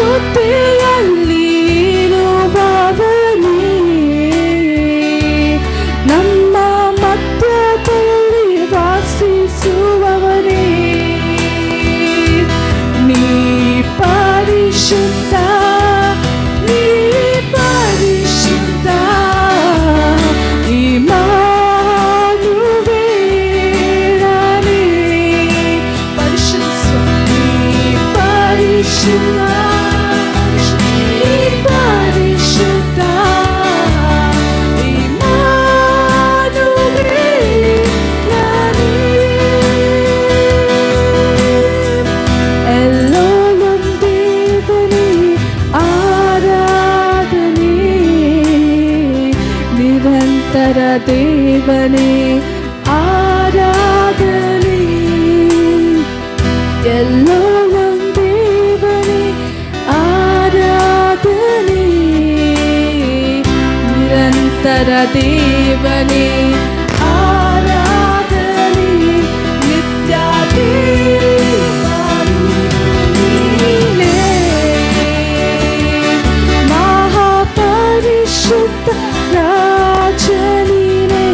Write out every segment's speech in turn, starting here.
ಜೊತೆಯಲ್ಲಿ ಇರುವವನೇ, ನಮ್ಮ ಮಧ್ಯದಲ್ಲಿ ವಾಸಿಸುವವನೇ. ನೀ ಪರಿಶುದ್ಧ, ನೀ ಪರಿಶುದ್ಧ, ಇಮ್ಮಾನುವೇಲನೇ. ಪರಿಶುದ್ಧ, ನೀ ಪರಿಶುದ್ಧ, ನೀ ಪರಿಶುದ್ಧ, ಇಮ್ಮಾನುವೇಲನೇ. ಎಲ್ಲೋಲಂ ದೇವನೇ ಆರಾಧನೆ, ನಿರಂತರ ದೇವನೇ ಆರಾಧನೆ. ಎಲ್ಲೋಲಂ ದೇವನೇ ಆರಾಧನೆ, ನಿರಂತರ ದೇವನೇ ಆರಾಧನೆ. ನಿತ್ಯ ದೇವರು ನೀನೇ, ಮಹಾಪರಿಶುದ್ಧ ರಾಜ ನೀನೇ.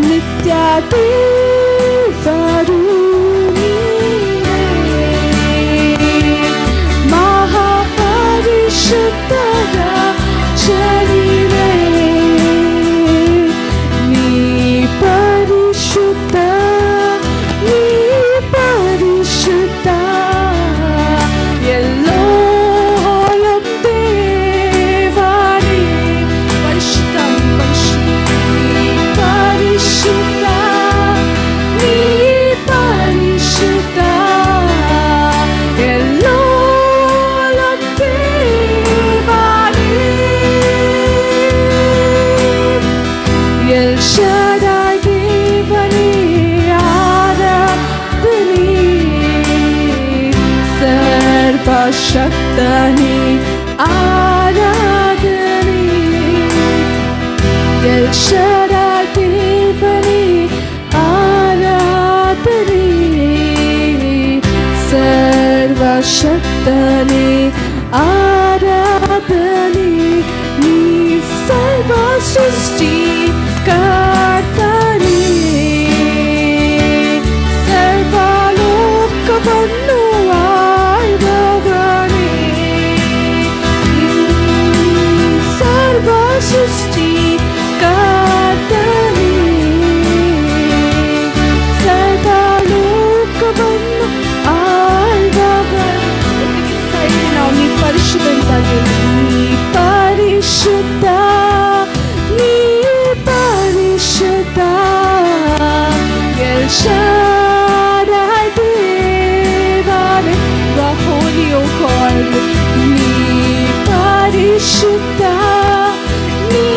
ನಿತ್ಯ ದೇವರು ನೀನೇ, ಮಹಾಪರಿಶುದ್ಧ ರಾಜ ನೀನೇ. ನೀ ಪರಿಶುದ್ಧ, ನೀ ಪರಿಶುದ್ಧ, ಎಲ್ಲೋಲಂ ದೇವನೇ ಪರಿಶುದ್ಧ, ಪರಿಶುದ್ಧ, ನೀ ಪರಿಶುದ್ಧ, ನೀ ಪರಿಶುದ್ಧ, ಎಲ್ಲೋಲಂ ದೇವನೇ. ಎಲ್ ಶಡಾಯ್ ದೇವನೇ ಆರಾಧನೆ, ಸರ್ವಶಕ್ತನೇ ಆರಾಧನೆ. ಎಲ್ ಶಡಾಯ್ ದೇವನೇ ಆರಾಧನೆ, ಸರ್ವಶಕ್ತನೇ ಆರಾಧನೆ. ನೀ ಸರ್ವ ಸೃಷ್ಟಿ ಕರ್ತನೇ, ಸರ್ವಲೋಕವನ್ನು ಆಳ್ಬವನೇ. ಸರ್ವ ಸೃಷ್ಟಿ ಕರ್ತನೇ, ಸರ್ವಲೋಕವನ್ನು ಆಳ್ಬವನೇ. ನಾವು ನೀ ಪರಿಶುದ್ಧನಾಗಿರು, ನೀ ಪರಿಶುದ್ಧ, ನೀ ಪರಿಶುದ್ಧ. ಎಲ್ ಶಡಾಯ್ ದೇವನೇ, you are holy, O God. ನೀ ಪರಿಶುದ್ಧ, ನೀ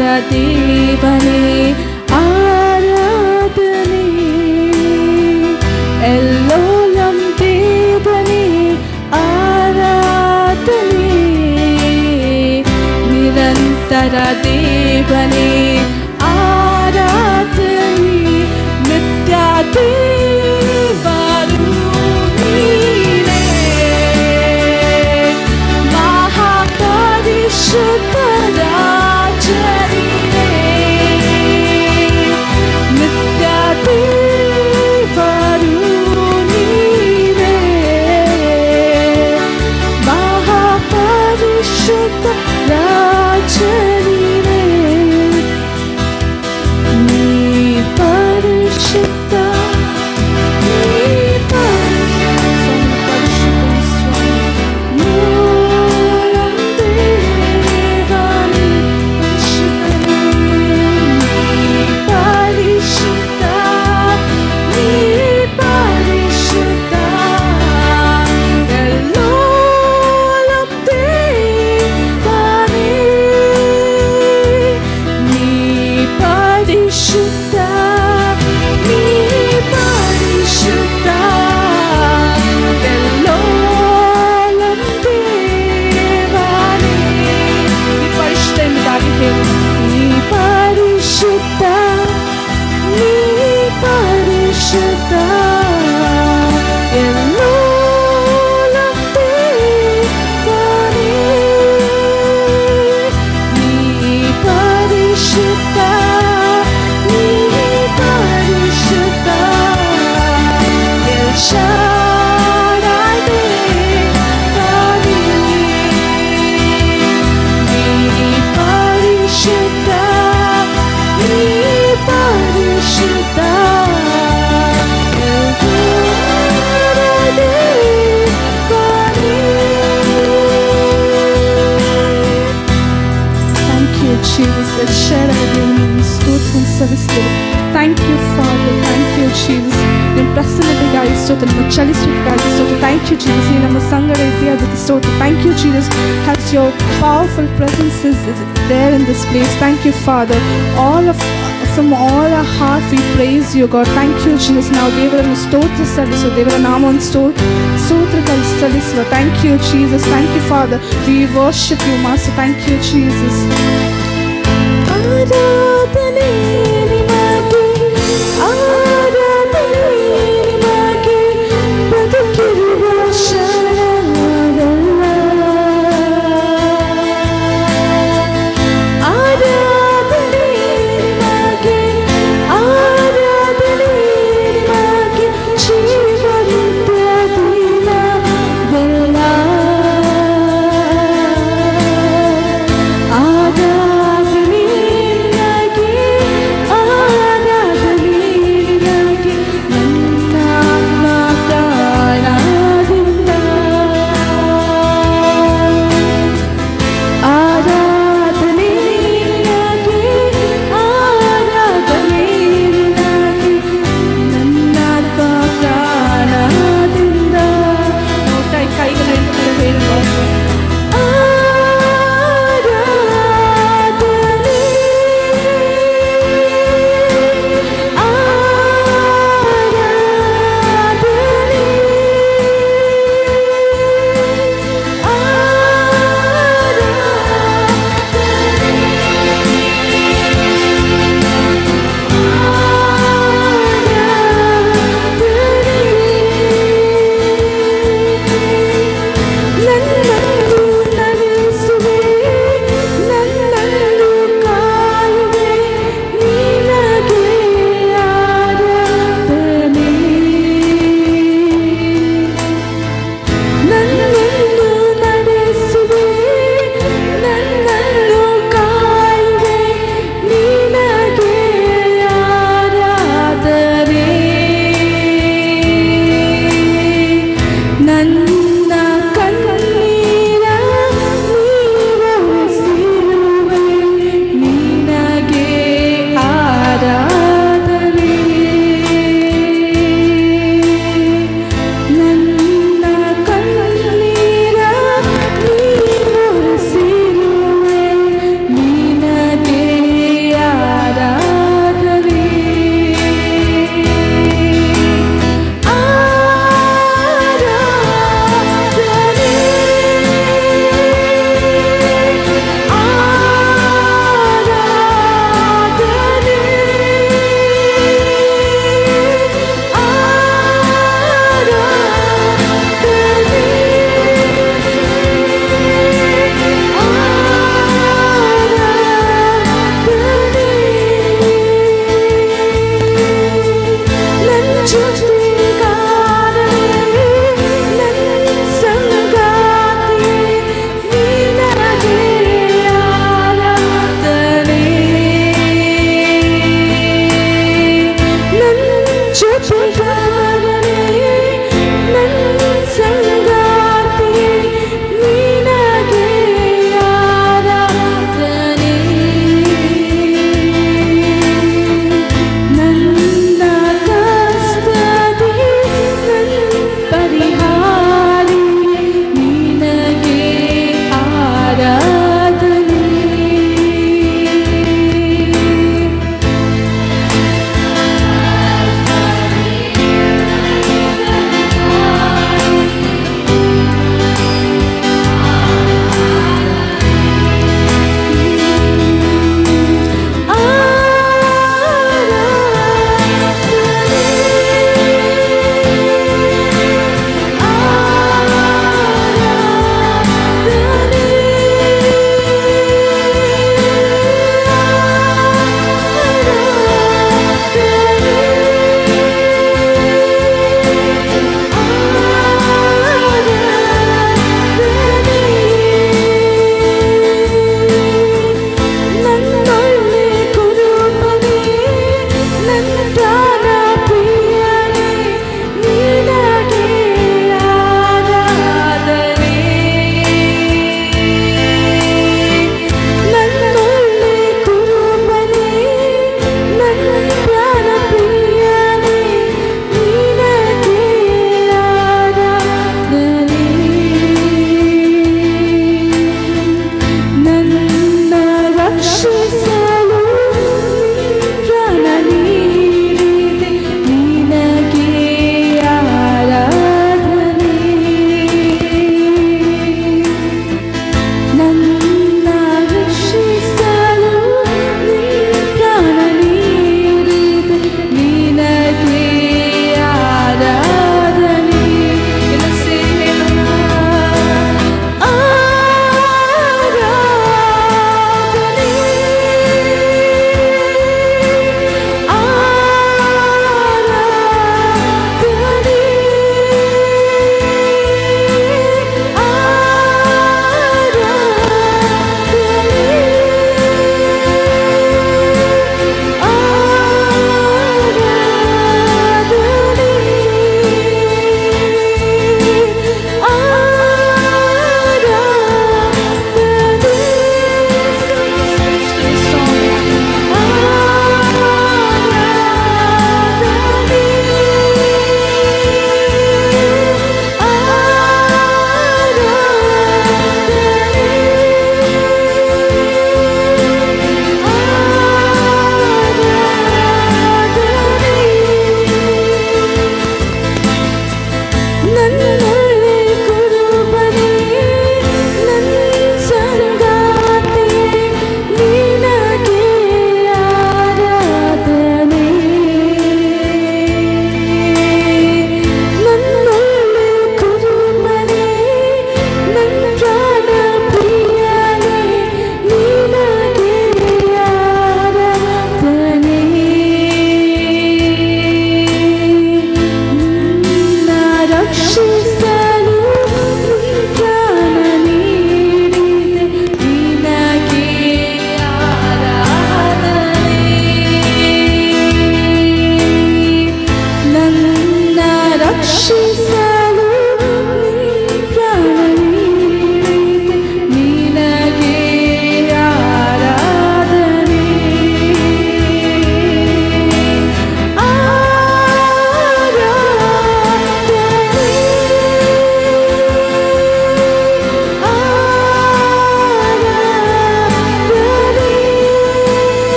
ನಿರಂತರ ದೇವನೇ ಆರಾಧನೆ, ಎಲ್ಲೋಲಂ ದೇವನೇ ಆರಾಧನೆ, ನಿರಂತರ ದೇವನೇ ಆರಾಧನೆ, ನಿತ್ಯ ದೇವರು ನೀನೇ, ಮಹಾಪರಿಶುದ್ಧ ರಾಜನೇ, ನಿತ್ಯ ದೇವರು ನೀನೇ, ಮಹಾಪರಿಶುದ್ಧ ರಾಜನೇ, ನೀ ಪರಿಶುದ್ಧ, ನೀ ಪರಿಶುದ್ಧ, ಮೂಲಂ ದೇವನೇ ಪರಿಶುದ್ಧ, ನೀ ಪರಿಶುದ್ಧ, ಎಲ್ಲೋಲಂ ದೇವನೇ, ನೀ ಪರಿಶುದ್ಧ, ನೀ ಪರಿಶುದ್ಧ, ಎಲ್ಲೋಲಂ ದೇವನೇ, ನೀ ಪರಿಶುದ್ಧ ಎಂಬುದಾಗಿ ಹೇಳು. ನೀ ಪರಿಶುದ್ಧ, ನೀ ಪರಿಶುದ್ಧ, ಎಲ್ಲೋಲಂ ದೇವನೇ, ನೀ ಪರಿಶುದ್ಧ, ನೀ ಪರಿಶುದ್ಧ, ಎಲ್ ಶಾಡೈ ದೇವನೇ, ನೀ ಪರಿಶುದ್ಧ, ನೀ ಪರಿಶುದ್ಧ, ಎಲ್ಲೋಲಂ ದೇವನೇ. Thank you, Jesus. Let's share our దేవుని స్తోత్రం సవిస్తేವೆ. Thank you, Father. Thank you, Jesus. ನಿಮ್ಮ ಪ್ರಸನ್ನತೆಗಾಗಿ ಸ್ತೋತ್ರ, ನಿಮ್ಮ ಚಲಿಸುವಿಕೆಗಾಗಿ ಸ್ತೋತ್ರ. Thank you, Jesus. ಈ ನಮ್ಮ ಸಂಗಡ ಇದೆಯಾ ಅದಕ್ಕೆ ಸ್ತೋತ್ರ. Thank you, Jesus. As your powerful presence is there in this place. Thank you, Father. From all our heart we praise you, God. Thank you, Jesus. ನಾವು ದೇವರನ್ನು ಸ್ತೋತ್ರ ಸಲ್ಲಿಸುವ, ದೇವರ ನಾಮವನ್ನು ಸ್ತೋತ್ರಗಳು ಸಲ್ಲಿಸುವ. Thank you, Jesus. Thank you, Father. We worship you, Master. Thank you, Jesus. ಆರಾಧನೆ ನಿಮಗೆ, ಆರಾಧನೆ ನಿಮಗೆ, ಬದುಕಿರುವ ಕ್ಷಣವಲ್ಲ. ಆರಾಧನೆ ನಿಮಗೆ, ಆರಾಧನೆ ನಿಮಗೆ, ಜೀವನದ ದಿನವೆಲ್ಲ. ಆರಾಧನೆ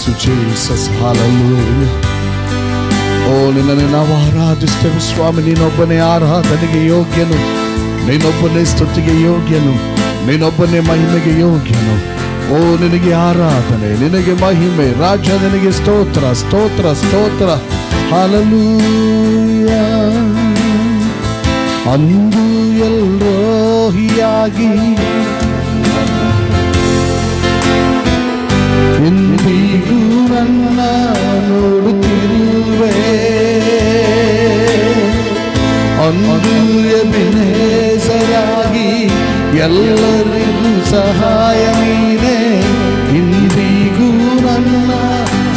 ಯೇಸು ಜೀಸಸ್ ಹಲ್ಲೆಲೂಯಾ. ಓ ನಿನ್ನನ್ನು ನಾವು ಆರಾಧಿಸ್ತೇವೆ ಸ್ವಾಮಿ. ನೀನೊಬ್ಬನೇ ಆರಾಧನೆಗೆ ಯೋಗ್ಯನು, ನೀನೊಬ್ಬನೇ ಸ್ತುತಿಗೆ ಯೋಗ್ಯನು, ನೀನೊಬ್ಬನೇ ಮಹಿಮೆಗೆ ಯೋಗ್ಯನು. ಓ ನಿನಗೆ ಆರಾಧನೆ, ನಿನಗೆ ಮಹಿಮೆ, ರಾಜ ನಿನಗೆ ಸ್ತೋತ್ರ ಸ್ತೋತ್ರ ಸ್ತೋತ್ರ. ಹಲ್ಲೆಲೂಯಾ. ಅಂದು ಎಲ್ರೋಹಿಯಾಗಿ ಇಂದಿಗೂ ನನ್ನ ನೋಡುತ್ತಿರುವೆ. ಅಂದು ಎಬೆನೇಜರಾಗಿ ಎಲ್ಲರಿಗೂ ಸಹಾಯ ನೀನೇ, ಇಂದಿಗೂ ನನ್ನ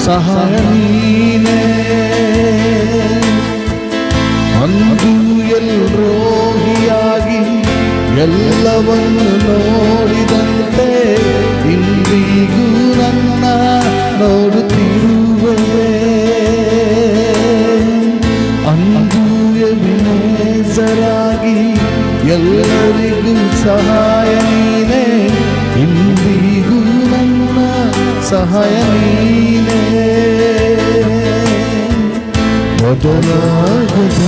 ಸಹಾಯ ನೀನೇ. ಅಂದು ಎಲ್ರೋಹಿಯಾಗಿ ಎಲ್ಲವನ್ನು ನೋಡಿದಂತೆ ಇಂದಿಗೂ ನನ್ನ ನೋಡುತ್ತಿರುವೆ. ಅಂದು ಎಬೆನೇಜರಾಗಿ ಎಲ್ಲರಿಗೂ ಸಹಾಯ ನೀನೇ, ಇಂದಿಗೂ ನನ್ನ ಸಹಾಯ ನೀನೇ. ಬದಲಾಗದ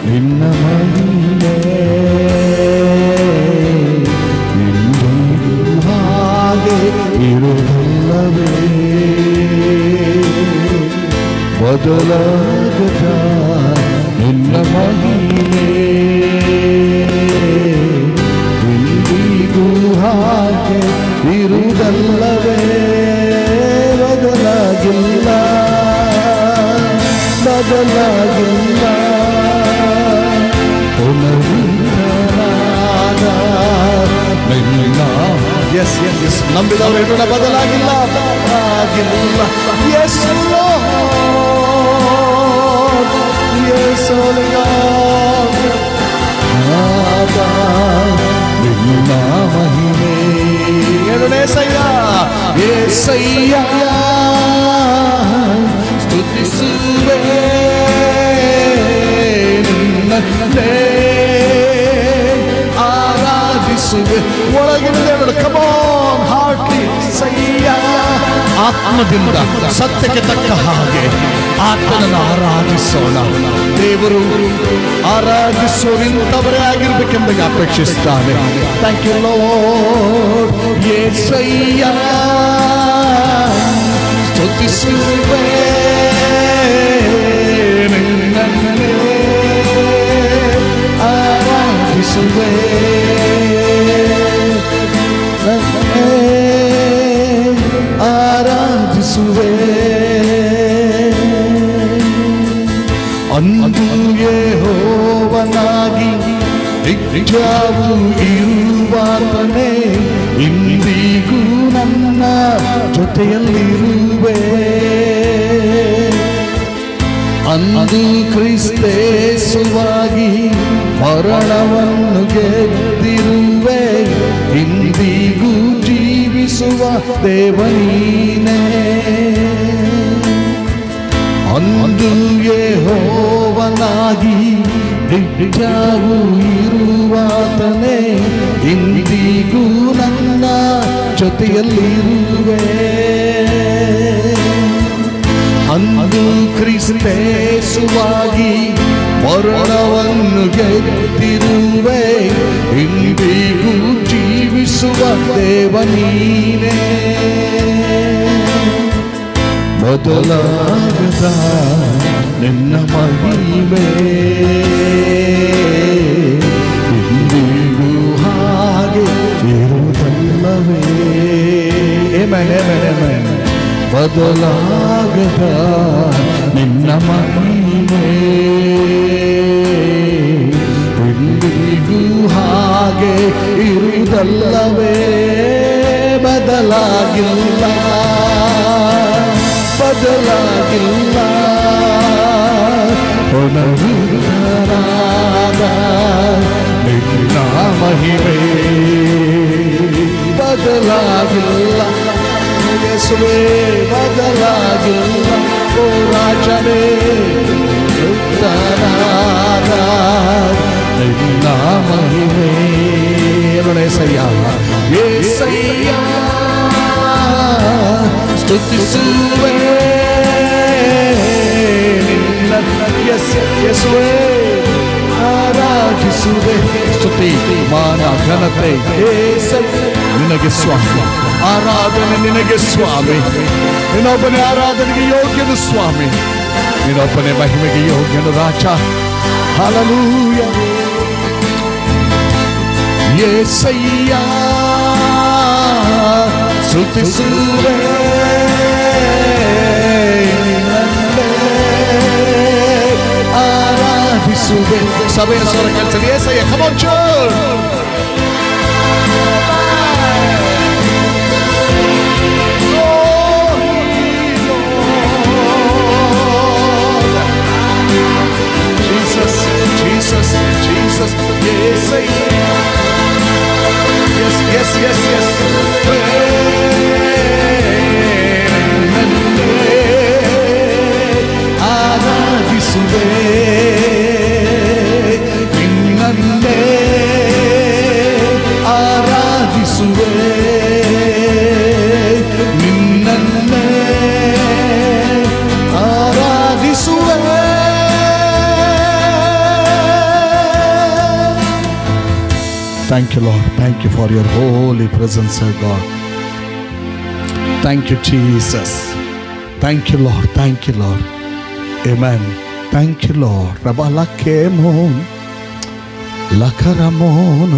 ನಿನ್ನ ಮಹಿಮೆ ಇಂದಿಗೂ ಹಾಗೆ ಇರುವುದಿಲ್ಲವೇ. ಬದಲಾಗದ ನಿನ್ನ ಮಹಿಮೆ ಇಂದಿಗೂ ಹಾಗೆ ಇರುವುದಲ್ಲವೇ. ಬದಲಾಗಿಲ್ಲ ಬದಲಾಗಿಲ್ಲ. ಪುನರುದ್ಧನಾದ ನಿನ್ನ ಎಸ್ ಎಸ್ ಎಸ್ ನಂಬಿದವರು ಹೇಳೋಣ. ಬದಲಾಗಿಲ್ಲ ಬದಲಾಗಿಲ್ಲ. ಎಸ್ ಎಸ್ ನಿನ್ನ ಮಹಿಮೆ ಹೇಳೋಣ. ಏಸಯ್ಯ ಏಸಯ್ಯ ಸ್ತುತಿಸುವೆ ನಿನ್ನನ್ನೇ ಆರಾಧಿಸುವೆ. ಒಳಗಿನ ಕಮ್ ಆನ್ ಹಾರ್ಟ್ಲಿ ಸಯ್ಯ. ಆತ್ಮದಿಂದ ಸತ್ಯಕ್ಕೆ ತಕ್ಕ ಹಾಗೆ ಆತ್ಮನನ್ನು ಆರಾಧಿಸೋಣ. ದೇವರು ಆರಾಧಿಸೋರಿಂತವರೇ ಆಗಿರ್ಬೇಕೆಂಬುದಾಗಿ ಅಪೇಕ್ಷಿಸ್ತಾನೆ. Thank you Lord. ಯೇಸಯ್ಯ ಸ್ತುತಿಸುವೆ ನಿನ್ನನ್ನೇ ಆರಾಧಿಸುವೆ. ಆರಾಧಿಸುವೆ. ಅಂದು ಯೆಹೋವನಾಗಿ ನಿತ್ಯವೂ ಇರುವಾತನೇ, ಇಂದಿಗೂ ನನ್ನ ಜೊತೆಯಲ್ಲಿರುವೆ. ಅಂದು ಕ್ರಿಸ್ತೇಸುವಾಗಿ ಮರಣವನ್ನು ಗೆದ್ದಿರುವೆ, ಇಂದಿಗೂ ಜೀವಿಸುವ ದೇವನೀನೇ. ಅಂದು ಯೆಹೋವನಾಗಿ ನಿತ್ಯವೂ ಇರುವಾತನೇ, ಇಂದಿಗೂ ನನ್ನ ಜೊತೆಯಲ್ಲಿರುವೆ. ಅಂದು ಕ್ರಿಸ್ತೇಸುವಾಗಿ ಮರಣವನ್ನು ಗೆದ್ದಿರುವೆ, ಇಂದಿಗೂ ಜೀವಿಸುವ ದೇವನೀನೇ. ಬದಲಾಗದ ನಿನ್ನ ಮಹಿಮೆ ಇಂದಿಗೂ ಹಾಗೆ ಇರುವುದಲ್ಲವೇ. ಬದಲಾಗದ ನಿನ್ನ ಮಹಿಮೆ ಇಂದಿಗೂ ಹಾಗೆ ಇರುವುದಲ್ಲವೇ. ಬದಲಾಗಿಲ್ಲ ಬದಲಾಗಿಲ್ಲ. ಪುನರುದ್ಧನಾದ ನಿನ್ನ ಮಹಿಮೆ ಬದಲಾಗಿಲ್ಲ. ಯೇಸುವೇ ಬದಲಾಗಿಲ್ಲ. ಓ ರಾಜನೇ ಉದ್ಧನಾದ ನಿನ್ನ ಮಹಿಮೆ. ಏಸಯ್ಯ ಏಸಯ್ಯ ಸ್ತುತಿಸುವೆ ಯೇಸುವೇ ಆರಾಧಿಸುವೆ. ಸ್ತುತಿ ಮಾನ ಘನತೆ ನಿನಗೆ ಸ್ವಾಮಿ, ಆರಾಧನೆ ನಿನಗೆ ಸ್ವಾಮಿ. ನೀನೊಬ್ಬನೇ ಆರಾಧನೆಗೆ ಯೋಗ್ಯನು ಸ್ವಾಮಿ, ನೀನೊಬ್ಬನೇ ಮಹಿಮೆಗೆ ಯೋಗ್ಯನು ರಾಜ. ಹಲ್ಲೆಲೂಯ. ಯೇಸಯ್ಯ ಸ್ತುತಿಸುವೆ ಆರಾಧಿಸುವೆ. ಸಭೆಯ ಸ್ವರ ಕೇಳಿಸಲಿ. ಯೇಸಯ್ಯ, come on church. Jesus, Jesus, Jesus, Yesaya. Yes, yes, yes, yes. ಆರಾಧಿಸುವೆ ನಿನ್ನನ್ನೇ, ಆರಾಧಿಸುವೆ ನಿನ್ನನ್ನೇ, ಆರಾಧಿಸುವೆ. Thank you, Lord. Thank you for your holy presence, O God. Thank you, Jesus. Thank you, Lord. Thank you, Lord. Amen. Thank you, Lord. Rabalakemon, lakaramon.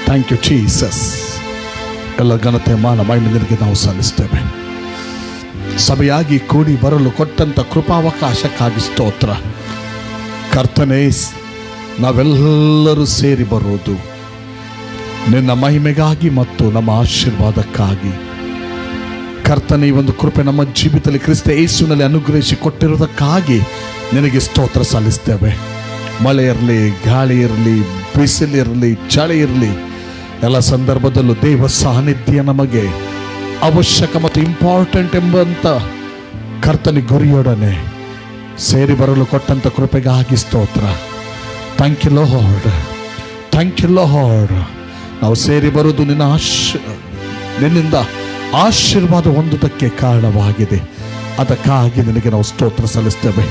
Thank you, Jesus. ಎಲ್ಲ ಘನತೆ ಮಾನ ಮಹಿಮೆಗೆ ನಾವು ಸಲ್ಲಿಸ್ತೇವೆ. ಸಭೆಯಾಗಿ ಕೂಡಿ ಬರಲು ಕೊಟ್ಟಂತ ಕೃಪಾವಕಾಶಕ್ಕಾಗಿ ಸ್ತೋತ್ರ. ಕರ್ತನೇ, ನಾವೆಲ್ಲರೂ ಸೇರಿ ಬರೋದು ನಿನ್ನ ಮಹಿಮೆಗಾಗಿ ಮತ್ತು ನಮ್ಮ ಆಶೀರ್ವಾದಕ್ಕಾಗಿ. ಕರ್ತನೇ, ಈ ಒಂದು ಕೃಪೆ ನಮ್ಮ ಜೀವಿತದಲ್ಲಿ ಕ್ರಿಸ್ತ ಯೇಸುವಿನಲ್ಲಿ ಅನುಗ್ರಹಿಸಿ ಕೊಟ್ಟಿರುವುದಕ್ಕಾಗಿ ನಿನಗೆ ಸ್ತೋತ್ರ ಸಲ್ಲಿಸ್ತೇವೆ. ಮಳೆ ಇರಲಿ, ಗಾಳಿ ಇರಲಿ, ಬಿಸಿಲಿರಲಿ, ಚಳಿ ಇರಲಿ, ಎಲ್ಲ ಸಂದರ್ಭದಲ್ಲೂ ದೇವ ಸಾನ್ನಿಧ್ಯ ನಮಗೆ ಅವಶ್ಯಕ ಮತ್ತು ಇಂಪಾರ್ಟೆಂಟ್ ಎಂಬಂತ ಕರ್ತನಿ ಗುರಿಯೊಡನೆ ಸೇರಿ ಬರಲು ಕೊಟ್ಟಂತ ಕೃಪೆಗಾಗಿ ಸ್ತೋತ್ರ. Thank you lord. Thank you lord. ನಾವು ಸೇರಿ ಬರುವುದು ನಿನ್ನಿಂದ ಆಶೀರ್ವಾದ ಹೊಂದುವುದಕ್ಕೆ ಕಾರಣವಾಗಿದೆ. ಅದಕ್ಕಾಗಿ ನಿನಗೆ ನಾವು ಸ್ತೋತ್ರ ಸಲ್ಲಿಸ್ತೇವೆ.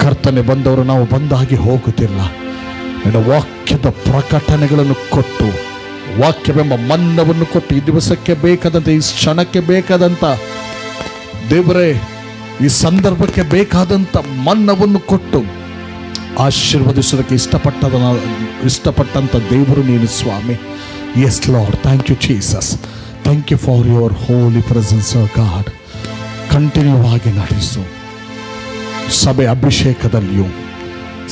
ಕರ್ತನೆ, ಬಂದವರು ನಾವು ಬಂದಾಗಿ ಹೋಗುತ್ತಿಲ್ಲ. ನಿನ್ನ ವಾಕ್ಯದ ಪ್ರಕಟಣೆಗಳನ್ನು ಕೊಟ್ಟು, ವಾಕ್ಯವೆಂಬ ಮನ್ನವನ್ನು ಕೊಟ್ಟು, ಈ ದಿವಸಕ್ಕೆ ಬೇಕಾದಂಥ, ಈ ಕ್ಷಣಕ್ಕೆ ಬೇಕಾದಂಥ ದೇವರೇ, ಈ ಸಂದರ್ಭಕ್ಕೆ ಬೇಕಾದಂಥ ಮನ್ನವನ್ನು ಕೊಟ್ಟು ಆಶೀರ್ವದಿಸೋದಕ್ಕೆ ಇಷ್ಟಪಟ್ಟಂಥ ದೇವರು ನೀನು ಸ್ವಾಮಿ. Yes Lord, thank you Jesus. Thank you for your holy presence God. Continue ಆಗಿ ನಡೆಸು. ಸಭೆ ಅಭಿಷೇಕದಲ್ಲಿಯೂ,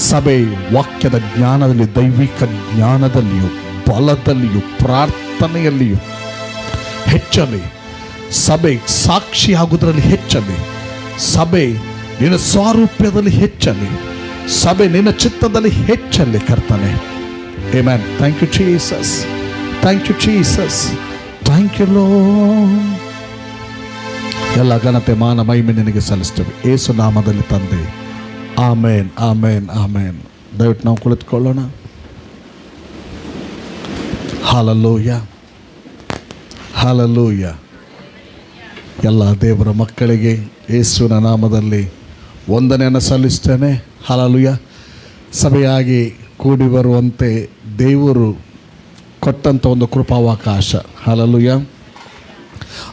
ಸಭೆ ವಾಕ್ಯದ ಜ್ಞಾನದಲ್ಲಿ, ದೈವಿಕ ಜ್ಞಾನದಲ್ಲಿಯೂ, ಬಲದಲ್ಲಿಯೂ, ಪ್ರಾರ್ಥನೆಯಲ್ಲಿಯೂ ಹೆಚ್ಚಲಿ. ಸಭೆ ಸಾಕ್ಷಿಯಾಗುವುದರಲ್ಲಿ ಹೆಚ್ಚಲಿ. ಸಭೆ ನಿನ್ನ ಸ್ವಾರೂಪ್ಯದಲ್ಲಿ ಹೆಚ್ಚಲಿ. ಸಭೆ ನಿನ್ನ ಚಿತ್ತದಲ್ಲಿ ಹೆಚ್ಚಲಿ ಕರ್ತನೆ. Amen. Thank you Jesus. Thank you Jesus. Thank you lord. ಎಲ್ಲ ಘನತೆ ಮಾನ ಮಹಿಮೆ ನಿನಗೆ ಸಲ್ಲಿಸ್ತೇವೆ ಯೇಸು ನಾಮದಲ್ಲಿ ತಂದೆ. ಆಮೇನ್, ಆಮೇನ್, ಆಮೇನ್. ದಯವಿಟ್ಟು ನಾವು ಕುಳಿತುಕೊಳ್ಳೋಣ. Hallelujah, hallelujah. ಎಲ್ಲ ದೇವರ ಮಕ್ಕಳಿಗೆ ಯೇಸುವಿನ ನಾಮದಲ್ಲಿ ವಂದನೆಯನ್ನು ಸಲ್ಲಿಸ್ತೇನೆ. ಹಲ್ಲೆಲೂಯಾ. ಸಭೆಯಾಗಿ ಕೂಡಿ ಬರುವಂತೆ ದೇವರು ಕೊಟ್ಟಂಥ ಒಂದು ಕೃಪಾವಕಾಶ. ಹಲ್ಲೆಲೂಯಾ.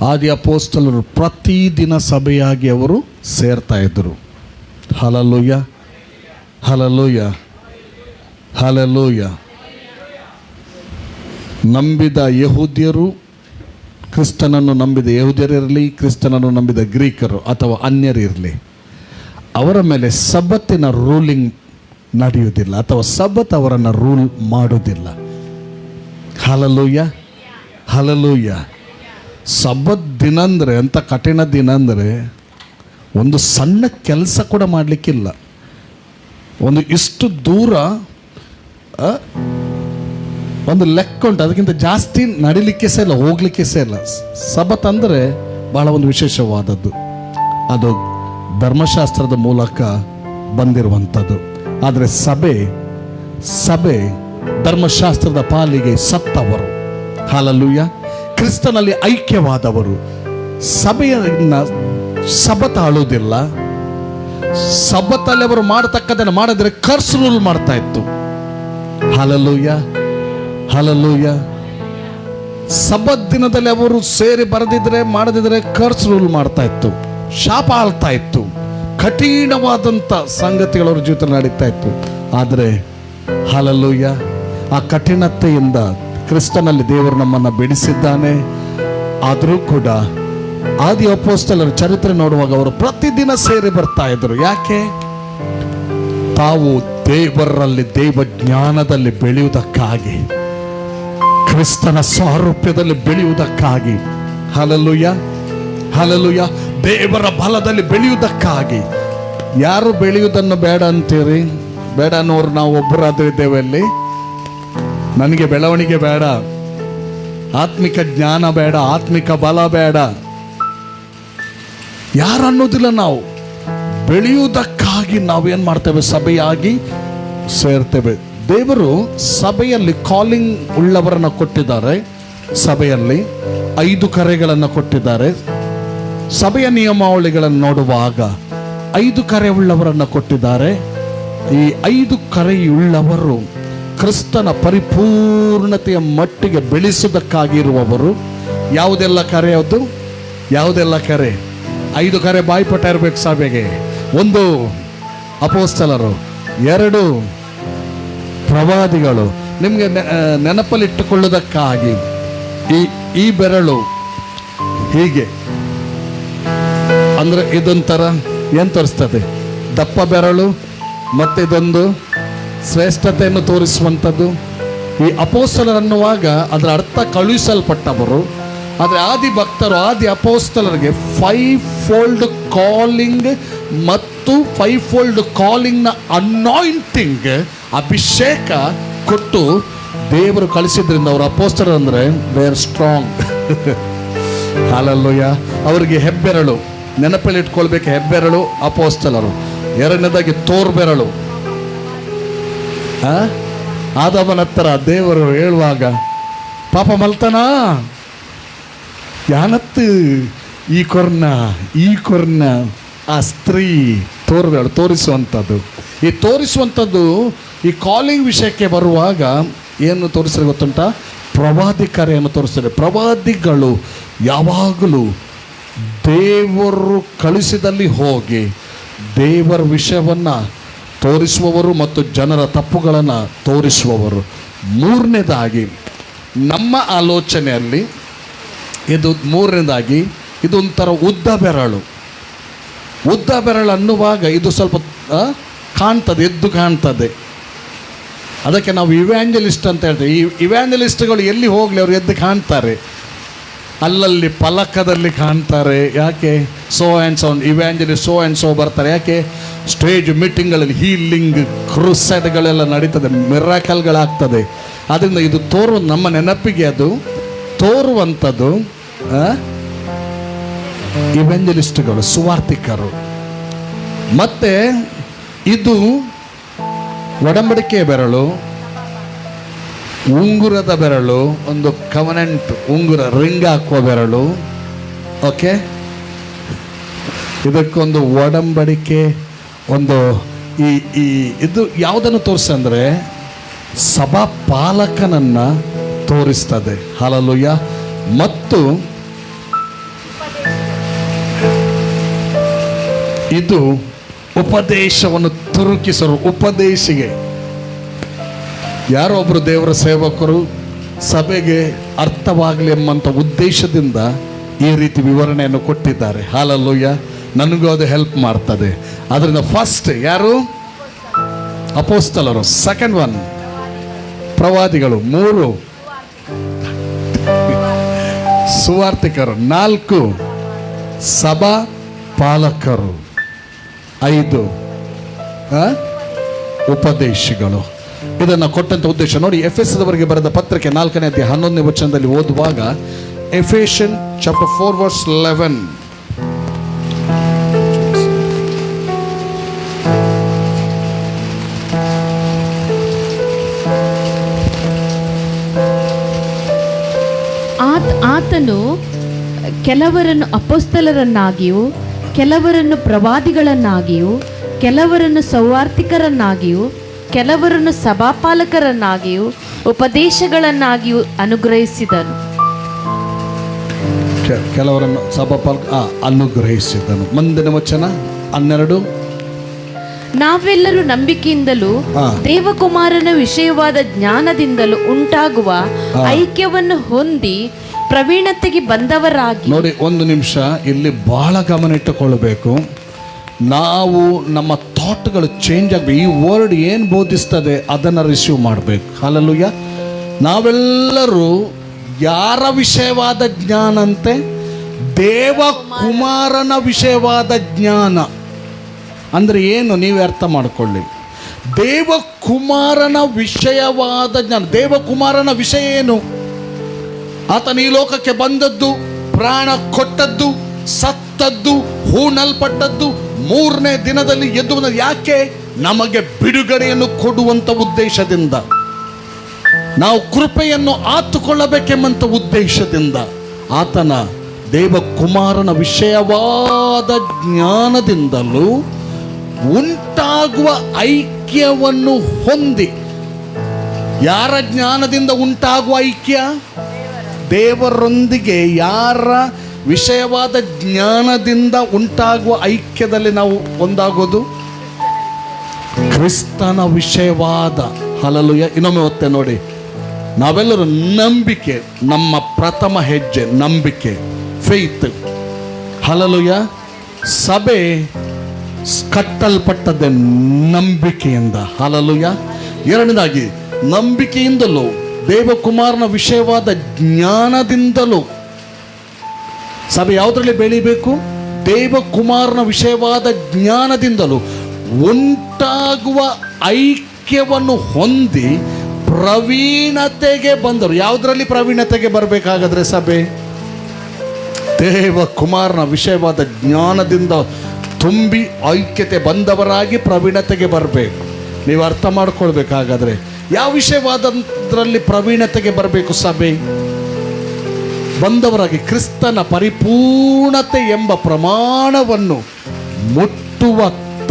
ಆದಿ ಅಪೊಸ್ತಲರು ಪ್ರತಿದಿನ ಸಭೆಯಾಗಿ ಅವರು ಸೇರ್ತಾ ಇದ್ದರು. Hallelujah, hallelujah, hallelujah. ನಂಬಿದ ಯಹೂದ್ಯರು, ಕ್ರಿಸ್ತನನ್ನು ನಂಬಿದ ಯಹೂದ್ಯರಿರಲಿ, ಕ್ರಿಸ್ತನನ್ನು ನಂಬಿದ ಗ್ರೀಕರು ಅಥವಾ ಅನ್ಯರಿರಲಿ, ಅವರ ಮೇಲೆ ಸಬ್ಬತ್ತಿನ ರೂಲಿಂಗ್ ನಡೆಯುವುದಿಲ್ಲ ಅಥವಾ ಸಬ್ಬತ್ ಅವರನ್ನು ರೂಲ್ ಮಾಡೋದಿಲ್ಲ. Hallelujah, hallelujah. ಸಬ್ಬತ್ ದಿನ ಅಂದರೆ ಅಂಥ ಕಠಿಣ ದಿನ ಅಂದರೆ ಒಂದು ಸಣ್ಣ ಕೆಲಸ ಕೂಡ ಮಾಡಲಿಕ್ಕಿಲ್ಲ. ಒಂದು ಇಷ್ಟು ದೂರ ಒಂದು ಲೆಕ್ಕ ಉಂಟು, ಅದಕ್ಕಿಂತ ಜಾಸ್ತಿ ನಡಿಲಿಕ್ಕೆ ಸಹ ಇಲ್ಲ, ಹೋಗ್ಲಿಕ್ಕೆ ಸಹ ಇಲ್ಲ. ಸಬ್ಬತ್ ಅಂದರೆ ಬಹಳ ಒಂದು ವಿಶೇಷವಾದದ್ದು. ಅದು ಧರ್ಮಶಾಸ್ತ್ರದ ಮೂಲಕ ಬಂದಿರುವಂಥದ್ದು. ಆದರೆ ಸಭೆ ಧರ್ಮಶಾಸ್ತ್ರದ ಪಾಲಿಗೆ ಸತ್ತವರು. ಹಲ್ಲೆಲೂಯಾ. ಕ್ರಿಸ್ತನಲ್ಲಿ ಐಕ್ಯವಾದವರು. ಸಭೆಯನ್ನ ಸಬತ್ ಆಳುವುದಿಲ್ಲ. ಸಬ್ಬತ್ತಲ್ಲಿ ಅವರು ಮಾಡತಕ್ಕದನ್ನು ಮಾಡಿದ್ರೆ ಕರ್ಸ್ ರೂಲ್ ಮಾಡ್ತಾ ಇತ್ತು. Hallelujah, hallelujah. ಸಬ್ಬತ್ ದಿನದಲ್ಲಿ ಅವರು ಸೇರಿ ಬರೆದಿದ್ರೆ ಮಾಡದಿದ್ರೆ ಕರ್ಸ್ ರೂಲ್ ಮಾಡ್ತಾ ಇತ್ತು, ಶಾಪ ಆಳ್ತಾ ಇತ್ತು, ಕಠಿಣವಾದಂಥ ಸಂಗತಿಗಳು ಅವ್ರ ಜೀವಿತ ನಡೀತಾ ಇತ್ತು. ಆದರೆ ಹಲ್ಲೆಲೂಯಾ, ಆ ಕಠಿಣತೆಯಿಂದ ಕ್ರಿಸ್ತನಲ್ಲಿ ದೇವರು ನಮ್ಮನ್ನು ಬಿಡಿಸಿದ್ದಾನೆ. ಆದರೂ ಕೂಡ ಆದಿ ಅಪೊಸ್ತಲರ ಚರಿತ್ರೆ ನೋಡುವಾಗ ಅವರು ಪ್ರತಿದಿನ ಸೇರಿ ಬರ್ತಾ ಇದ್ರು. ಯಾಕೆ? ತಾವು ದೇವರಲ್ಲಿ, ದೇವ ಜ್ಞಾನದಲ್ಲಿ ಬೆಳೆಯುವುದಕ್ಕಾಗಿ, ಕ್ರಿಸ್ತನ ಸಾರೂಪ್ಯದಲ್ಲಿ ಬೆಳೆಯುವುದಕ್ಕಾಗಿ. Hallelujah, hallelujah. ದೇವರ ಬಲದಲ್ಲಿ ಬೆಳೆಯುವುದಕ್ಕಾಗಿ. ಯಾರು ಬೆಳೆಯುವುದನ್ನು ಬೇಡ ಅಂತೀರಿ? ಬೇಡ ಅನ್ನೋರು ನಾವು ಒಬ್ಬರಾದ್ರೂ ಇದ್ದೇವೆ ಅಲ್ಲಿ. ನನಗೆ ಬೆಳವಣಿಗೆ ಬೇಡ, ಆತ್ಮಿಕ ಜ್ಞಾನ ಬೇಡ, ಆತ್ಮಿಕ ಬಲ ಬೇಡ, ಯಾರು ಅನ್ನೋದಿಲ್ಲ. ನಾವು ಬೆಳೆಯುವುದಕ್ಕಾಗಿ ನಾವೇನ್ ಮಾಡ್ತೇವೆ? ಸಭೆಯಾಗಿ ಸೇರ್ತೇವೆ. ದೇವರು ಸಭೆಯಲ್ಲಿ ಕಾಲಿಂಗ್ ಉಳ್ಳವರನ್ನು ಕೊಟ್ಟಿದ್ದಾರೆ. ಸಭೆಯಲ್ಲಿ 5 ಕರೆಗಳನ್ನು ಕೊಟ್ಟಿದ್ದಾರೆ. ಸಭೆಯ ನಿಯಮಾವಳಿಗಳನ್ನು ನೋಡುವಾಗ 5 ಕರೆ ಉಳ್ಳವರನ್ನು ಕೊಟ್ಟಿದ್ದಾರೆ. ಈ 5 ಕರೆಯುಳ್ಳವರು ಕ್ರಿಸ್ತನ ಪರಿಪೂರ್ಣತೆಯ ಮಟ್ಟಿಗೆ ಬೆಳೆಸುವುದಕ್ಕಾಗಿ ಇರುವವರು. ಯಾವುದೆಲ್ಲ ಕರೆ? ಅದು ಯಾವುದೆಲ್ಲ ಕರೆ? 5 ಕರೆ ಬಾಯ್ಪಟ್ಟ ಇರಬೇಕು ಸಭೆಗೆ. 1 ಅಪೊಸ್ತಲರು, 2 ಪ್ರವಾದಿಗಳು. ನಿಮಗೆ ನೆನಪಲ್ಲಿಟ್ಟುಕೊಳ್ಳುವುದಕ್ಕಾಗಿ ಈ ಬೆರಳು ಹೀಗೆ ಅಂದ್ರೆ ಇದೊಂಥರ ಏನು ತೋರಿಸ್ತದೆ? ದಪ್ಪ ಬೆರಳು. ಮತ್ತೆ ಇದೊಂದು ಶ್ರೇಷ್ಠತೆಯನ್ನು ತೋರಿಸುವಂಥದ್ದು. ಈ ಅಪೊಸ್ತಲರು ಅನ್ನುವಾಗ ಅದರ ಅರ್ಥ ಕಳುಹಿಸಲ್ಪಟ್ಟವರು. ಆದರೆ ಆದಿ ಭಕ್ತರು, ಆದಿ ಅಪೊಸ್ತಲರಿಗೆ 5-fold ಕಾಲಿಂಗ್ ಮತ್ತು 5-fold ಕಾಲಿಂಗ್ನ ಅನಾಯಿಂಟಿಂಗ್, ಅಭಿಷೇಕ ಕೊಟ್ಟು ದೇವರು ಕಳಿಸಿದ್ರಿಂದ ಅವರು ಅಪೊಸ್ತಲರು ಅಂದರೆ ದೇ ಆರ್ ಸ್ಟ್ರಾಂಗ್. ಹಲ್ಲೆಲೂಯಾ. ಅವರಿಗೆ ಹೆಬ್ಬೆರಳು ನೆನಪಲ್ಲಿ ಇಟ್ಕೊಳ್ಬೇಕು. ಹೆಬ್ಬೆರಳು ಅಪೊಸ್ತಲರು. 2ನೇದಾಗಿ ತೋರ್ಬೆರಳು. ಆದವನ ಹತ್ರ ದೇವರು ಹೇಳುವಾಗ ಪಾಪ ಮಲ್ತನಾ ಯಾನತ್ತು ಈ ಕೊರ್ನ ಆ ಸ್ತ್ರೀ ತೋರ್ಬೆರಳು ತೋರಿಸುವಂಥದ್ದು. ಈ ತೋರಿಸುವಂಥದ್ದು ಈ ಕಾಲಿಂಗ್ ವಿಷಯಕ್ಕೆ ಬರುವಾಗ ಏನು ತೋರಿಸಿದ್ರೆ ಗೊತ್ತುಂಟ? ಪ್ರವಾದಿ ಕರೆಯನ್ನು ತೋರಿಸ್ತಾರೆ. ಪ್ರವಾದಿಗಳು ಯಾವಾಗಲೂ ದೇವರು ಕಳಿಸಿದಲ್ಲಿ ಹೋಗಿ ದೇವರ ವಿಷಯವನ್ನು ತೋರಿಸುವವರು ಮತ್ತು ಜನರ ತಪ್ಪುಗಳನ್ನು ತೋರಿಸುವವರು. 3ನೇದಾಗಿ ನಮ್ಮ ಆಲೋಚನೆಯಲ್ಲಿ ಇದು 3ನೇದಾಗಿ ಇದೊಂಥರ ಉದ್ದ ಬೆರಳು. ಉದ್ದ ಬೆರಳು ಅನ್ನುವಾಗ ಇದು ಸ್ವಲ್ಪ ಕಾಣ್ತದೆ, ಎದ್ದು ಕಾಣ್ತದೆ. ಅದಕ್ಕೆ ನಾವು ಇವ್ಯಾಂಜಲಿಸ್ಟ್ ಅಂತ ಹೇಳ್ತೇವೆ. ಈ ಇವ್ಯಾಂಜಲಿಸ್ಟ್ಗಳು ಎಲ್ಲಿ ಹೋಗಲಿ ಅವರು ಎದ್ದು ಕಾಣ್ತಾರೆ, ಅಲ್ಲಲ್ಲಿ ಫಲಕದಲ್ಲಿ ಕಾಣ್ತಾರೆ. ಯಾಕೆ? So and so evangelist so and so ಬರ್ತಾರೆ. ಯಾಕೆ? ಸ್ಟೇಜ್ ಮೀಟಿಂಗ್ಗಳಲ್ಲಿ ಹೀಲಿಂಗ್ ಕ್ರೂಸೈಡ್ಗಳೆಲ್ಲ ನಡೀತದೆ, ಮಿರಾಕಲ್ಗಳಾಗ್ತದೆ. ಆದ್ದರಿಂದ ಇದು ನಮ್ಮ ನೆನಪಿಗೆ ಅದು ತೋರುವಂಥದ್ದು ಇವ್ಯಾಂಜಲಿಸ್ಟ್ಗಳು, ಸುವಾರ್ತಿಕರು. ಮತ್ತೆ ಇದು ಒಡಂಬಡಿಕೆಯ ಬೆರಳು, ಉಂಗುರದ ಬೆರಳು, ಒಂದು ಕವನೆಂಟ್ ಉಂಗುರ, ರಿಂಗ್ ಹಾಕುವ ಬೆರಳು. ಓಕೆ, ಇದಕ್ಕೊಂದು ಒಡಂಬಡಿಕೆ, ಒಂದು ಈ ಇದು ಯಾವುದನ್ನು ತೋರಿಸ್ತಂದ್ರೆ ಸಭಾ ಪಾಲಕನನ್ನು ತೋರಿಸ್ತದೆ. ಹಲ್ಲೆಲೂಯಾ. ಮತ್ತು ಇದು ಉಪದೇಶವನ್ನು ತುರುಕಿಸರು. ಉಪದೇಶಿಗೆ ಯಾರೋ ಒಬ್ಬರು ದೇವರ ಸೇವಕರು ಸಭೆಗೆ ಅರ್ಥವಾಗಲಿ ಎಂಬಂಥ ಉದ್ದೇಶದಿಂದ ಈ ರೀತಿ ವಿವರಣೆಯನ್ನು ಕೊಟ್ಟಿದ್ದಾರೆ. ಹಲ್ಲೆಲೂಯಾ. ನನಗೂ ಅದು ಹೆಲ್ಪ್ ಮಾಡ್ತದೆ. ಅದರಿಂದ ಫಸ್ಟ್ ಯಾರು? ಅಪೊಸ್ತಲರು. ಸೆಕೆಂಡ್ ಒನ್ ಪ್ರವಾದಿಗಳು. 3 ಸುವಾರ್ತಿಕರು. 4 ಸಭಾ ಪಾಲಕರು. 5 ಉಪದೇಶಿಗಳು. ಇದನ್ನು ಕೊಟ್ಟಂತ ಉದ್ದೇಶ ನೋಡಿ. ಎಫೆಸದವರಿಗೆ ಬರೆದ ಪತ್ರಿಕೆ 4ನೇ ಅಧ್ಯಾಯ 11ನೇ ವಚನದಲ್ಲಿ ಓದುವಾಗ, ಎಫೆಷಿಯನ್ ಚಾಪ್ಟರ್ 4 verse 11, ಆತನು ಕೆಲವರನ್ನು ಅಪೊಸ್ತಲರನ್ನಾಗಿಯೂ, ಕೆಲವರನ್ನು ಪ್ರವಾದಿಗಳನ್ನಾಗಿಯೂ, ಕೆಲವರನ್ನು ಸೌವಾರ್ತಿಕರನ್ನಾಗಿಯೂ, ಕೆಲವರನ್ನು ಸಭಾಪಾಲಕರನ್ನಾಗಿಯೂ, ಉಪದೇಶಗಳನ್ನಾಗಿಯೂ ಅನುಗ್ರಹಿಸಿದನು. ಕೆಲವರನ್ನು ಸಭಾಪಾಲಕ ಅನುಗ್ರಹಿಸಿದನು. ಮುಂದಿನ ವಚನ 12. ನಾವೆಲ್ಲರೂ ನಂಬಿಕೆಯಿಂದಲೂ ದೇವಕುಮಾರನ ವಿಷಯವಾದ ಜ್ಞಾನದಿಂದಲೂ ಉಂಟಾಗುವ ಐಕ್ಯವನ್ನು ಹೊಂದಿ ಪ್ರವೀಣತೆಗೆ ಬಂದವರಾಗಿ. ನೋಡಿ, ಒಂದು ನಿಮಿಷ ಇಲ್ಲಿ ಬಹಳ ಗಮನ ಇಟ್ಟುಕೊಳ್ಳಬೇಕು. ನಾವು ನಮ್ಮ ಥಾಟ್ಗಳು ಚೇಂಜ್ ಆಗಬೇಕು. ಈ ವರ್ಡ್ ಏನು ಬೋಧಿಸ್ತದೆ ಅದನ್ನು ರಿಸೀವ್ ಮಾಡಬೇಕು. ಹಲ್ಲೆಲೂಯಾ. ನಾವೆಲ್ಲರೂ ಯಾರ ವಿಷಯವಾದ ಜ್ಞಾನ ಅಂತೆ? ದೇವಕುಮಾರನ ವಿಷಯವಾದ ಜ್ಞಾನ ಅಂದರೆ ಏನು? ನೀವೇ ಅರ್ಥ ಮಾಡಿಕೊಳ್ಳಿ. ದೇವಕುಮಾರನ ವಿಷಯವಾದ ಜ್ಞಾನ. ದೇವಕುಮಾರನ ವಿಷಯ ಏನು? ಆತನ ಈ ಲೋಕಕ್ಕೆ ಬಂದದ್ದು, ಪ್ರಾಣ ಕೊಟ್ಟದ್ದು, ಸತ್ತದ್ದು, ಹೂಣಲ್ಪಟ್ಟದ್ದು, 3ನೇ ದಿನದಲ್ಲಿ ಎದ್ದು ಬಂದದ್ದು. ಯಾಕೆ? ನಮಗೆ ಬಿಡುಗಡೆಯನ್ನು ಕೊಡುವಂಥ ಉದ್ದೇಶದಿಂದ, ನಾವು ಕೃಪೆಯನ್ನು ಆತುಕೊಳ್ಳಬೇಕೆಂಬಂಥ ಉದ್ದೇಶದಿಂದ ಆತನ ದೇವಕುಮಾರನ ವಿಷಯವಾದ ಜ್ಞಾನದಿಂದಲೂ ಉಂಟಾಗುವ ಐಕ್ಯವನ್ನು ಹೊಂದಿ. ಯಾರ ಜ್ಞಾನದಿಂದ ಉಂಟಾಗುವ ಐಕ್ಯ? ದೇವರೊಂದಿಗೆ ಯಾರ ವಿಷಯವಾದ ಜ್ಞಾನದಿಂದ ಉಂಟಾಗುವ ಐಕ್ಯದಲ್ಲಿ ನಾವು ಒಂದಾಗೋದು? ಕ್ರಿಸ್ತನ ವಿಷಯವಾದ. ಹಲ್ಲೆಲೂಯಾ. ಇನ್ನೊಮ್ಮೆ ಓದ್ತೆ ನೋಡಿ. ನಾವೆಲ್ಲರೂ ನಂಬಿಕೆ, ನಮ್ಮ ಪ್ರಥಮ ಹೆಜ್ಜೆ ನಂಬಿಕೆ, ಫೇತ್. ಹಲ್ಲೆಲೂಯಾ. ಸಭೆ ಕಟ್ಟಲ್ಪಟ್ಟದ್ದೇ ನಂಬಿಕೆಯಿಂದ. ಹಲ್ಲೆಲೂಯಾ. ಎರಡನೇದಾಗಿ ನಂಬಿಕೆಯಿಂದಲೂ ದೇವಕುಮಾರನ ವಿಷಯವಾದ ಜ್ಞಾನದಿಂದಲೂ. ಸಭೆ ಯಾವುದರಲ್ಲಿ ಬೆಳಿಬೇಕು? ದೇವಕುಮಾರನ ವಿಷಯವಾದ ಜ್ಞಾನದಿಂದಲೂ ಉಂಟಾಗುವ ಐಕ್ಯವನ್ನು ಹೊಂದಿ ಪ್ರವೀಣತೆಗೆ ಬಂದರು. ಯಾವುದರಲ್ಲಿ ಪ್ರವೀಣತೆಗೆ ಬರಬೇಕಾಗಾದ್ರೆ ಸಭೆ? ದೇವಕುಮಾರನ ವಿಷಯವಾದ ಜ್ಞಾನದಿಂದ ತುಂಬಿ ಐಕ್ಯತೆ ಬಂದವರಾಗಿ ಪ್ರವೀಣತೆಗೆ ಬರಬೇಕು. ನೀವು ಅರ್ಥ ಮಾಡ್ಕೊಳ್ಬೇಕಾಗಾದ್ರೆ ಯಾವ ವಿಷಯವಾದದ್ರಲ್ಲಿ ಪ್ರವೀಣತೆಗೆ ಬರಬೇಕು ಸಭೆ? ಬಂದವರಾಗಿ ಕ್ರಿಸ್ತನ ಪರಿಪೂರ್ಣತೆ ಎಂಬ ಪ್ರಮಾಣವನ್ನು ಮುಟ್ಟುವ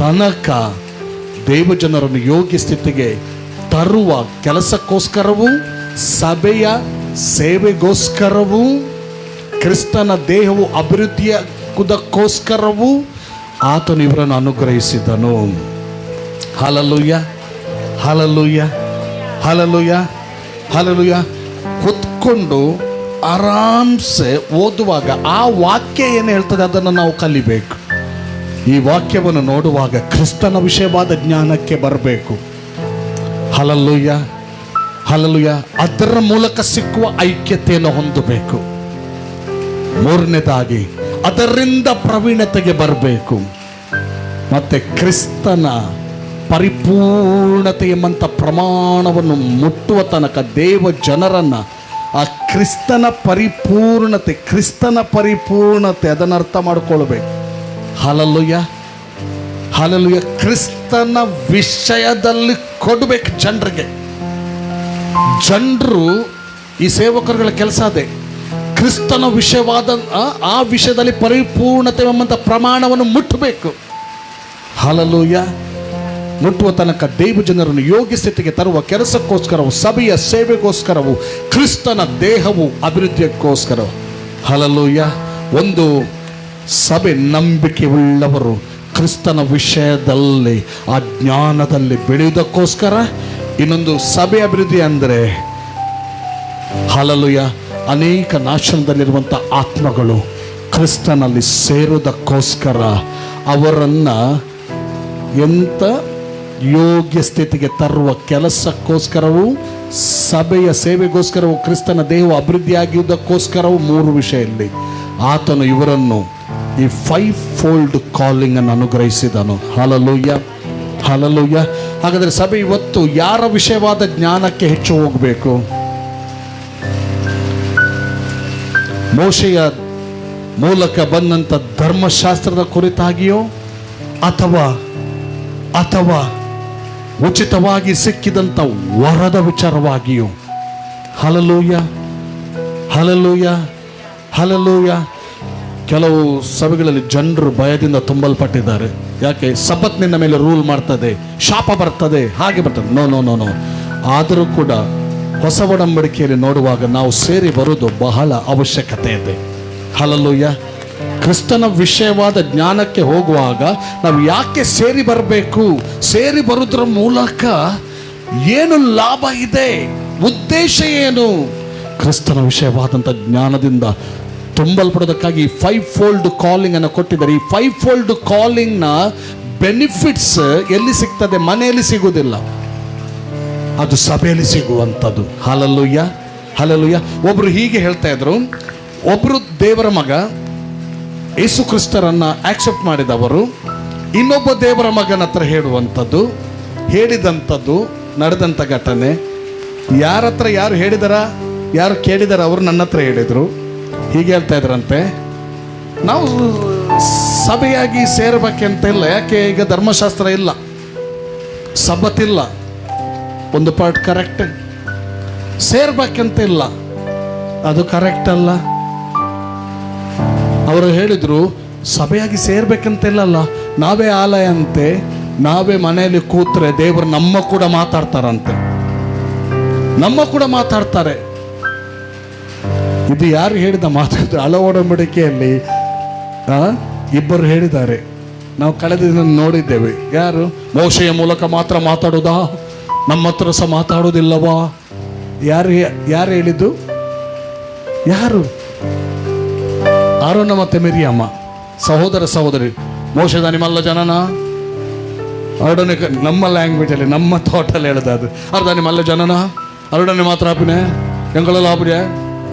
ತನಕ ದೇವಜನರನ್ನು ಯೋಗ್ಯ ಸ್ಥಿತಿಗೆ ತರುವ ಕೆಲಸಕ್ಕೋಸ್ಕರವೂ, ಸಭೆಯ ಸೇವೆಗೋಸ್ಕರವೂ, ಕ್ರಿಸ್ತನ ದೇಹವು ಅಭಿವೃದ್ಧಿಯಾಗುವುದಕ್ಕೋಸ್ಕರವೂ ಆತನು ಇವರನ್ನು ಅನುಗ್ರಹಿಸಿದನು. Hallelujah, hallelujah, hallelujah, hallelujah. ಹೊತ್ಕೊಂಡು ಆರಾಮ್ಸೆ ಓದುವಾಗ ಆ ವಾಕ್ಯ ಏನು ಹೇಳ್ತದೆ ಅದನ್ನು ನಾವು ಕಲಿಬೇಕು. ಈ ವಾಕ್ಯವನ್ನು ನೋಡುವಾಗ ಕ್ರಿಸ್ತನ ವಿಷಯವಾದ ಜ್ಞಾನಕ್ಕೆ ಬರಬೇಕು. Hallelujah, hallelujah. ಅದರ ಮೂಲಕ ಸಿಕ್ಕುವ ಐಕ್ಯತೆಯನ್ನು ಹೊಂದಬೇಕು. ಮೂರನೇದಾಗಿ ಅದರಿಂದ ಪ್ರವೀಣತೆಗೆ ಬರಬೇಕು. ಮತ್ತೆ ಕ್ರಿಸ್ತನ ಪರಿಪೂರ್ಣತೆ ಎಂಬಂಥ ಪ್ರಮಾಣವನ್ನು ಮುಟ್ಟುವ ತನಕ ದೇವ ಜನರನ್ನು ಆ ಕ್ರಿಸ್ತನ ಪರಿಪೂರ್ಣತೆ ಅದನ್ನು ಅರ್ಥ ಮಾಡಿಕೊಳ್ಬೇಕು. Hallelujah, hallelujah. ಕ್ರಿಸ್ತನ ವಿಷಯದಲ್ಲಿ ಕೊಡಬೇಕು ಜನರಿಗೆ. ಜನರು ಈ ಸೇವಕರುಗಳ ಕೆಲಸ ಅದೇ. ಕ್ರಿಸ್ತನ ವಿಷಯವಾದ ಆ ವಿಷಯದಲ್ಲಿ ಪರಿಪೂರ್ಣತೆ ಎಂಬಂಥ ಪ್ರಮಾಣವನ್ನು ಮುಟ್ಟಬೇಕು. ಹಲ್ಲೆಲೂಯಾ. ಮುಟ್ಟುವ ತನಕ ದೇವ ಜನರನ್ನು ಯೋಗ್ಯ ಸ್ಥಿತಿಗೆ ತರುವ ಕೆಲಸಕ್ಕೋಸ್ಕರವು, ಸಭೆಯ ಸೇವೆಗೋಸ್ಕರವು, ಕ್ರಿಸ್ತನ ದೇಹವು ಅಭಿವೃದ್ಧಿಯಕ್ಕೋಸ್ಕರ. ಹಲ್ಲೆಲೂಯಾ. ಒಂದು ಸಭೆ ನಂಬಿಕೆ ಉಳ್ಳವರು ಕ್ರಿಸ್ತನ ವಿಷಯದಲ್ಲಿ ಆ ಜ್ಞಾನದಲ್ಲಿ ಬೆಳೆಯುವುದಕ್ಕೋಸ್ಕರ. ಇನ್ನೊಂದು ಸಭೆ ಅಭಿವೃದ್ಧಿ ಅಂದರೆ ಹಲ್ಲೆಲೂಯಾ, ಅನೇಕ ನಾಶನದಲ್ಲಿರುವಂಥ ಆತ್ಮಗಳು ಕ್ರಿಸ್ತನಲ್ಲಿ ಸೇರುವುದಕ್ಕೋಸ್ಕರ ಅವರನ್ನು ಎಂಥ ಯೋಗ್ಯ ಸ್ಥಿತಿಗೆ ತರುವ ಕೆಲಸಕ್ಕೋಸ್ಕರವೂ, ಸಭೆಯ ಸೇವೆಗೋಸ್ಕರವೂ, ಕ್ರಿಸ್ತನ ದೇಹವು ಅಭಿವೃದ್ಧಿಯಾಗುವುದಕ್ಕೋಸ್ಕರವೂ 3 ವಿಷಯದಲ್ಲಿ ಆತನು ಇವರನ್ನು ಈ 5-fold ಕಾಲಿಂಗ್ ಅನ್ನು ಅನುಗ್ರಹಿಸಿದನು. Hallelujah, hallelujah. ಹಾಗಾದರೆ ಸಭೆ ಇವತ್ತು ಯಾರ ವಿಷಯವಾದ ಜ್ಞಾನಕ್ಕೆ ಹೆಚ್ಚು ಹೋಗಬೇಕು? ಮೋಶೆಯ ಮೂಲಕ ಬಂದಂಥ ಧರ್ಮಶಾಸ್ತ್ರದ ಕುರಿತಾಗಿಯೋ ಅಥವಾ ಉಚಿತವಾಗಿ ಸಿಕ್ಕಿದಂಥ ವರದ ವಿಚಾರವಾಗಿಯೋ? Hallelujah, hallelujah, hallelujah. ಕೆಲವು ಸಭೆಗಳಲ್ಲಿ ಜನರು ಭಯದಿಂದ ತುಂಬಲ್ಪಟ್ಟಿದ್ದಾರೆ. ಯಾಕೆ? ಸಬ್ಬತ್ ನಿನ್ನ ಮೇಲೆ ರೂಲ್ ಮಾಡ್ತದೆ, ಶಾಪ ಬರ್ತದೆ, ಹಾಗೆ ಬರ್ತದೆ. No no no no. ಆದರೂ ಕೂಡ ಹೊಸ ಒಡಂಬಡಿಕೆಯಲ್ಲಿ ನೋಡುವಾಗ ನಾವು ಸೇರಿ ಬರುವುದು ಬಹಳ ಅವಶ್ಯಕತೆ ಇದೆ. ಹಲ್ಲೆಲೂಯಾ. ಕ್ರಿಸ್ತನ ವಿಷಯವಾದ ಜ್ಞಾನಕ್ಕೆ ಹೋಗುವಾಗ ನಾವು ಯಾಕೆ ಸೇರಿ ಬರಬೇಕು? ಸೇರಿ ಬರುವುದರ ಮೂಲಕ ಏನು ಲಾಭ ಇದೆ? ಉದ್ದೇಶ ಏನು? ಕ್ರಿಸ್ತನ ವಿಷಯವಾದಂಥ ಜ್ಞಾನದಿಂದ ತುಂಬಲ್ಪಡೋದಕ್ಕಾಗಿ 5-fold ಕಾಲಿಂಗ್ ಅನ್ನು ಕೊಟ್ಟಿದ್ದಾರೆ. ಈ 5-fold ಕಾಲಿಂಗ್ನ ಬೆನಿಫಿಟ್ಸ್ ಎಲ್ಲಿ ಸಿಗ್ತದೆ? ಮನೆಯಲ್ಲಿ ಸಿಗುವುದಿಲ್ಲ, ಅದು ಸಭೆಯಲ್ಲಿ ಸಿಗುವಂಥದ್ದು. Hallelujah, hallelujah. ಒಬ್ರು ಹೀಗೆ ಹೇಳ್ತಾ ಇದ್ರು, ಒಬ್ರು ದೇವರ ಮಗ ಯೇಸು ಕ್ರಿಸ್ತರನ್ನ ಆಕ್ಸೆಪ್ಟ್ ಮಾಡಿದವರು ಇನ್ನೊಬ್ಬ ದೇವರ ಮಗನ ಹತ್ರ ಹೇಳಿದಂಥದ್ದು ನಡೆದಂಥ ಘಟನೆ. ಯಾರ ಹತ್ರ ಯಾರು ಹೇಳಿದಾರ, ಯಾರು ಕೇಳಿದಾರ, ಅವರು ನನ್ನ ಹತ್ರ ಹೇಳಿದರು. ಹೀಗೆ ಹೇಳ್ತಾ ಇದ್ರಂತೆ, ನಾವು ಸಭೆಯಾಗಿ ಸೇರಬೇಕಂತ ಇಲ್ಲ. ಯಾಕೆ? ಈಗ ಧರ್ಮಶಾಸ್ತ್ರ ಇಲ್ಲ, ಸಬ್ಬತ್ತಿಲ್ಲ, ಒಂದು ಪಾರ್ಟ್ ಕರೆಕ್ಟ್. ಸೇರ್ಬೇಕಂತ ಇಲ್ಲ, ಅದು ಕರೆಕ್ಟ್ ಅಲ್ಲ. ಅವರು ಹೇಳಿದರು, ಸಭೆಯಾಗಿ ಸೇರ್ಬೇಕಂತಿಲ್ಲಲ್ಲ, ನಾವೇ ಆಲಯ ಅಂತೆ, ನಾವೇ ಮನೆಯಲ್ಲಿ ಕೂತ್ರೆ ದೇವರು ನಮ್ಮ ಕೂಡ ಮಾತಾಡ್ತಾರಂತೆ, ನಮ್ಮ ಕೂಡ ಮಾತಾಡ್ತಾರೆ. ಇದು ಯಾರು ಹೇಳಿದ ಮಾತು? ಹಳೆ ಒಡಂಬಡಿಕೆಯಲ್ಲಿ ಇಬ್ಬರು ಹೇಳಿದ್ದಾರೆ. ನಾವು ಕಳೆದ ದಿನ ನೋಡಿದ್ದೇವೆ. ಯಾರು? ಮೋಶೆಯ ಮೂಲಕ ಮಾತ್ರ ಮಾತಾಡೋದಾ, ನಮ್ಮ ಹತ್ರ ಸಹ ಮಾತಾಡೋದಿಲ್ಲವಾ? ಯಾರು ಹೇಳಿದ್ದು? ಯಾರು? ಆರೋನ ಮತ್ತೆ ಮಿರಿಯಮ್ಮ, ಸಹೋದರ ಸಹೋದರಿ. ಮೋಶದ ನಿಮ್ಮಲ್ಲ ಜನನ ಅವರೊಡನೆ, ನಮ್ಮ ಲ್ಯಾಂಗ್ವೇಜಲ್ಲಿ, ನಮ್ಮ ಥಾಟಲ್ಲಿ ಹೇಳಿದ ಅದು. ಅರ್ಧ ನಿಮ್ಮಲ್ಲ ಜನನ ಅವರೊಡನೆ ಮಾತ್ರ ಆಪಿನೆ ಎಂಗಳೆಲ್ಲ ಆಪಿದೆ,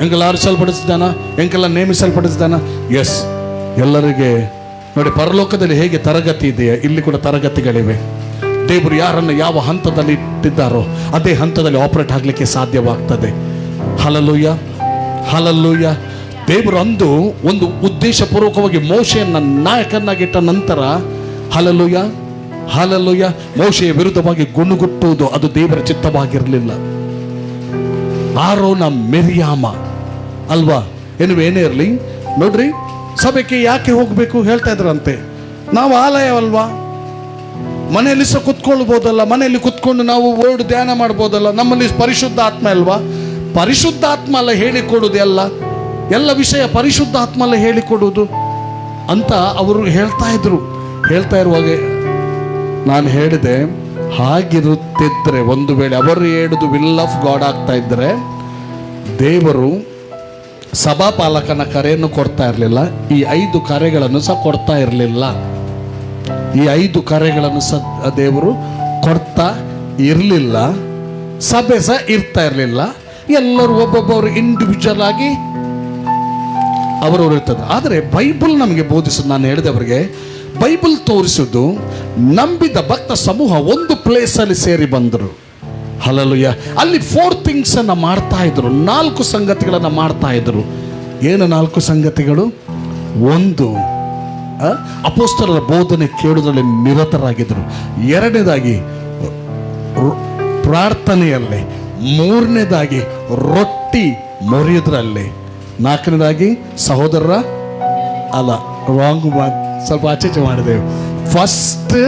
ಎಂಗೆಲ್ಲ ಆರಿಸಲ್ಪಡಿಸಿದಾನ, ಎಂಗೆಲ್ಲ ನೇಮಿಸಲ್ಪಡಿಸಿದಾನ. ಎಸ್, ಎಲ್ಲರಿಗೆ ನೋಡಿ, ಪರಲೋಕದಲ್ಲಿ ಹೇಗೆ ತರಗತಿ ಇದೆಯಾ, ಇಲ್ಲಿ ಕೂಡ ತರಗತಿಗಳಿವೆ. ದೇವರು ಯಾರನ್ನು ಯಾವ ಹಂತದಲ್ಲಿ ಇಟ್ಟಿದ್ದಾರೋ ಅದೇ ಹಂತದಲ್ಲಿ ಆಪರೇಟ್ ಆಗಲಿಕ್ಕೆ ಸಾಧ್ಯವಾಗ್ತದೆ. Hallelujah, hallelujah. ದೇವರು ಅಂದು ಒಂದು ಉದ್ದೇಶಪೂರ್ವಕವಾಗಿ ಮೋಶೆಯನ್ನ ನಾಯಕನಾಗಿಟ್ಟ ನಂತರ, ಹಲ್ಲೆಲೂಯಾ, ಹಲ್ಲೆಲೂಯಾ, ಮೋಶೆಯ ವಿರುದ್ಧವಾಗಿ ಗುಣಗುಟ್ಟುವುದು ಅದು ದೇವರ ಚಿತ್ತವಾಗಿರಲಿಲ್ಲ. ಆರೋನ ಮಿರಿಯಾಮ ಅಲ್ವಾ? ಏನೇ ಇರಲಿ, ನೋಡ್ರಿ, ಸಭೆಗೆ ಯಾಕೆ ಹೋಗಬೇಕು ಹೇಳ್ತಾ ಇದ್ರಂತೆ. ನಾವು ಆಲಯವಲ್ವಾ, ಮನೆಯಲ್ಲಿ ಸಹ ಕುತ್ಕೊಳ್ಬೋದಲ್ಲ, ಮನೆಯಲ್ಲಿ ಕುತ್ಕೊಂಡು ನಾವು ವರ್ಡ್ ಧ್ಯಾನ ಮಾಡ್ಬೋದಲ್ಲ. ನಮ್ಮಲ್ಲಿ ಪರಿಶುದ್ಧ ಆತ್ಮ ಅಲ್ವಾ? ಪರಿಶುದ್ಧ ಆತ್ಮ ಅಲ್ಲ ಹೇಳಿಕೊಡುವುದು, ಎಲ್ಲ ವಿಷಯ ಪರಿಶುದ್ಧ ಆತ್ಮ ಅಲ್ಲ ಹೇಳಿಕೊಡುವುದು ಅಂತ ಅವರು ಹೇಳ್ತಾ ಇರುವಾಗ ನಾನು ಹೇಳಿದೆ, ಹಾಗಿರುತ್ತಿದ್ರೆ, ಒಂದು ವೇಳೆ ಅವರು ಹೇಳುದು ವಿಲ್ ಆಫ್ ಗಾಡ್ ಆಗ್ತಾ ಇದ್ದರೆ, ದೇವರು ಸಭಾಪಾಲಕನ ಕರೆಯನ್ನು ಕೊಡ್ತಾ ಇರಲಿಲ್ಲ, ಈ 5 ಕರೆಗಳನ್ನು ಸಹ ಕೊಡ್ತಾ ಇರಲಿಲ್ಲ. ಈ 5 ಕರೆಗಳನ್ನು ಸಹ ದೇವರು ಕೊಡ್ತಾ ಇರಲಿಲ್ಲ. ಸಭೆ ಸಹ ಇರ್ತಾ ಇರಲಿಲ್ಲ. ಎಲ್ಲರೂ ಒಬ್ಬೊಬ್ಬರು ಇಂಡಿವಿಜುವಲ್ ಆಗಿ ಅವರವರು ಇರ್ತದೆ. ಆದರೆ ಬೈಬಲ್ ನಮಗೆ ಬೋಧಿಸೋದು, ನಾನು ಹೇಳಿದೆ ಅವರಿಗೆ, ಬೈಬಲ್ ತೋರಿಸೋದು ನಂಬಿದ ಭಕ್ತ ಸಮೂಹ ಒಂದು ಪ್ಲೇಸಲ್ಲಿ ಸೇರಿ ಬಂದರು. ಹಲ್ಲೆಲೂಯಾ. ಅಲ್ಲಿ 4 ಥಿಂಗ್ಸ್ ಅನ್ನು ಮಾಡ್ತಾ ಇದ್ರು, 4 ಸಂಗತಿಗಳನ್ನು ಮಾಡ್ತಾ ಇದ್ರು. ಏನು 4 ಸಂಗತಿಗಳು? 1, ಅಪೊಸ್ತಲರ ಬೋಧನೆ ಕೇಳುವುದರಲ್ಲಿ ನಿರತರಾಗಿದ್ದರು. 2ನೇದಾಗಿ ಪ್ರಾರ್ಥನೆಯಲ್ಲಿ. 3ನೇದಾಗಿ ರೊಟ್ಟಿ ಮುರಿಯೋದ್ರಲ್ಲಿ. 4ನೇದಾಗಿ ಸಹೋದರರ ಅಲ್ಲ, ರಾಂಗ್ ಮಾತು, ಸ್ವಲ್ಪ ಆಚೆ ಮಾಡಿದೆವು. ಫಸ್ಟ್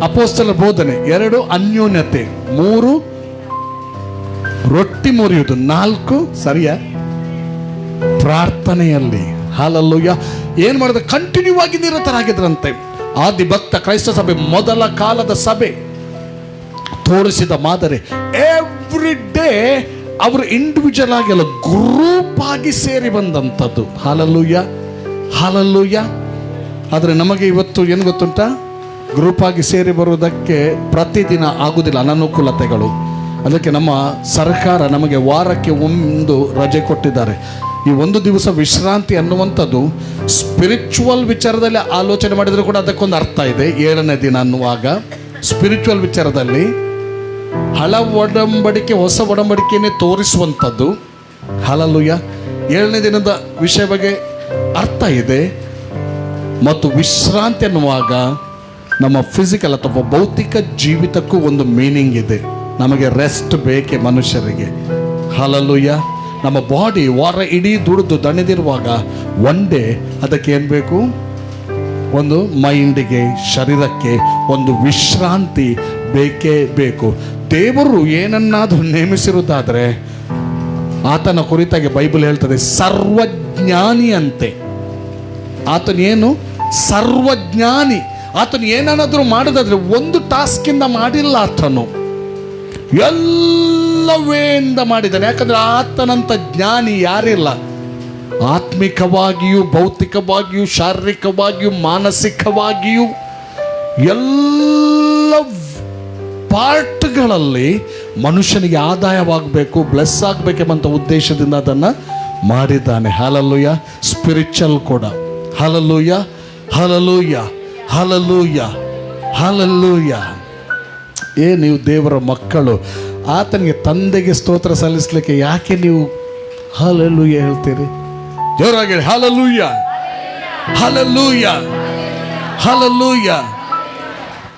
ಅಪೊಸ್ತಲರ ಬೋಧನೆ, 2 ಅನ್ಯೋನ್ಯತೆ, 3 ರೊಟ್ಟಿ ಮುರಿಯುವುದು, 4 ಸರಿಯಾ ಪ್ರಾರ್ಥನೆಯಲ್ಲಿ. ಹಲ್ಲೆಲೂಯಾ. ಏನು ಮಾಡಿದ್ರೆ ಕಂಟಿನ್ಯೂ ಆಗಿ ನಿರತರಾಗಿದ್ರಂತೆ. ಆದಿ ಭಕ್ತ ಕ್ರೈಸ್ತ ಸಭೆ, ಮೊದಲ ಕಾಲದ ಸಭೆ ತೋರಿಸಿದ ಮಾದರಿ. ಎವ್ರಿ ಡೇ ಅವರು ಇಂಡಿವಿಜುವಲ್ ಆಗಿ ಅಲ್ಲ, ಗ್ರೂಪ್ ಆಗಿ ಸೇರಿ ಬಂದಂಥದ್ದು. Hallelujah, hallelujah. ಆದರೆ ನಮಗೆ ಇವತ್ತು ಏನು ಗೊತ್ತುಂಟ? ಗ್ರೂಪ್ ಆಗಿ ಸೇರಿ ಬರುವುದಕ್ಕೆ ಪ್ರತಿದಿನ ಆಗುವುದಿಲ್ಲ, ಅನನುಕೂಲತೆಗಳು. ಅದಕ್ಕೆ ನಮ್ಮ ಸರ್ಕಾರ ನಮಗೆ ವಾರಕ್ಕೆ 1 ರಜೆ ಕೊಟ್ಟಿದ್ದಾರೆ. ಈ 1 ದಿವಸ ವಿಶ್ರಾಂತಿ ಅನ್ನುವಂಥದ್ದು ಸ್ಪಿರಿಚುವಲ್ ವಿಚಾರದಲ್ಲಿ ಆಲೋಚನೆ ಮಾಡಿದರೂ ಕೂಡ ಅದಕ್ಕೊಂದು ಅರ್ಥ ಇದೆ. 7ನೇ ದಿನ ಅನ್ನುವಾಗ ಸ್ಪಿರಿಚುವಲ್ ವಿಚಾರದಲ್ಲಿ ಹಳ ಒಡಂಬಡಿಕೆ ಹೊಸ ಒಡಂಬಡಿಕೆಯನ್ನೇ ತೋರಿಸುವಂಥದ್ದು. ಹಲ್ಲೆಲೂಯಾ. 7ನೇ ದಿನದ ವಿಷಯ ಬಗ್ಗೆ ಅರ್ಥ ಇದೆ. ಮತ್ತು ವಿಶ್ರಾಂತಿ ಅನ್ನುವಾಗ ನಮ್ಮ ಫಿಸಿಕಲ್ ಅಥವಾ ಭೌತಿಕ ಜೀವಿತಕ್ಕೂ ಒಂದು ಮೀನಿಂಗ್ ಇದೆ. ನಮಗೆ ರೆಸ್ಟ್ ಬೇಕೆ ಮನುಷ್ಯರಿಗೆ. ಹಲ್ಲೆಲೂಯಾ, ನಮ್ಮ ಬಾಡಿ ವಾರ ಇಡೀ ದುಡಿದು ದಣಿದಿರುವಾಗ ಒನ್ ಡೇ ಅದಕ್ಕೆ ಏನು ಬೇಕು? ಒಂದು ಮೈಂಡಿಗೆ, ಶರೀರಕ್ಕೆ ಒಂದು ವಿಶ್ರಾಂತಿ ಬೇಕೇ ಬೇಕು. ದೇವರು ಏನನ್ನಾದರೂ ನೇಮಿಸಿರುವುದಾದರೆ ಆತನ ಕುರಿತಾಗಿ ಬೈಬಲ್ ಹೇಳ್ತದೆ ಸರ್ವಜ್ಞಾನಿ ಅಂತೆ. ಆತನೇನು? ಸರ್ವಜ್ಞಾನಿ. ಆತನು ಏನನ್ನಾದರೂ ಮಾಡೋದಾದ್ರೆ ಒಂದು ಟಾಸ್ಕಿಂದ ಮಾಡಿಲ್ಲ, ಆತನು ಎಲ್ಲವೇಂದ ಮಾಡಿದ್ದಾನೆ. ಯಾಕಂದ್ರೆ ಆತನಂತ ಜ್ಞಾನಿ ಯಾರಿಲ್ಲ. ಆತ್ಮಿಕವಾಗಿಯೂ, ಭೌತಿಕವಾಗಿಯೂ, ಶಾರೀರಿಕವಾಗಿಯೂ, ಮಾನಸಿಕವಾಗಿಯೂ ಎಲ್ಲ ಪಾರ್ಟ್ಗಳಲ್ಲಿ ಮನುಷ್ಯನಿಗೆ ಆದಾಯವಾಗಬೇಕು, ಬ್ಲೆಸ್ ಆಗಬೇಕೆಂಬಂಥ ಉದ್ದೇಶದಿಂದ ಅದನ್ನು ಮಾಡಿದ್ದಾನೆ. ಹಲ್ಲೆಲೂಯ. ಸ್ಪಿರಿಚುವಲ್ ಕೂಡ. Hallelujah, hallelujah, hallelujah, hallelujah. ನೀವು ದೇವರ ಮಕ್ಕಳು, ಆತನಿಗೆ ತಂದೆಗೆ ಸ್ತೋತ್ರ ಸಲ್ಲಿಸಲಿಕ್ಕೆ ಯಾಕೆ ನೀವು ಹಲ್ಲೆಲೂಯ ಹೇಳ್ತೀರಿ? ಜೋರಾಗಿ ಹಲ್ಲೆಲೂಯ, ಹಲ್ಲೆಲೂಯ, ಹಲ್ಲೆಲೂಯ.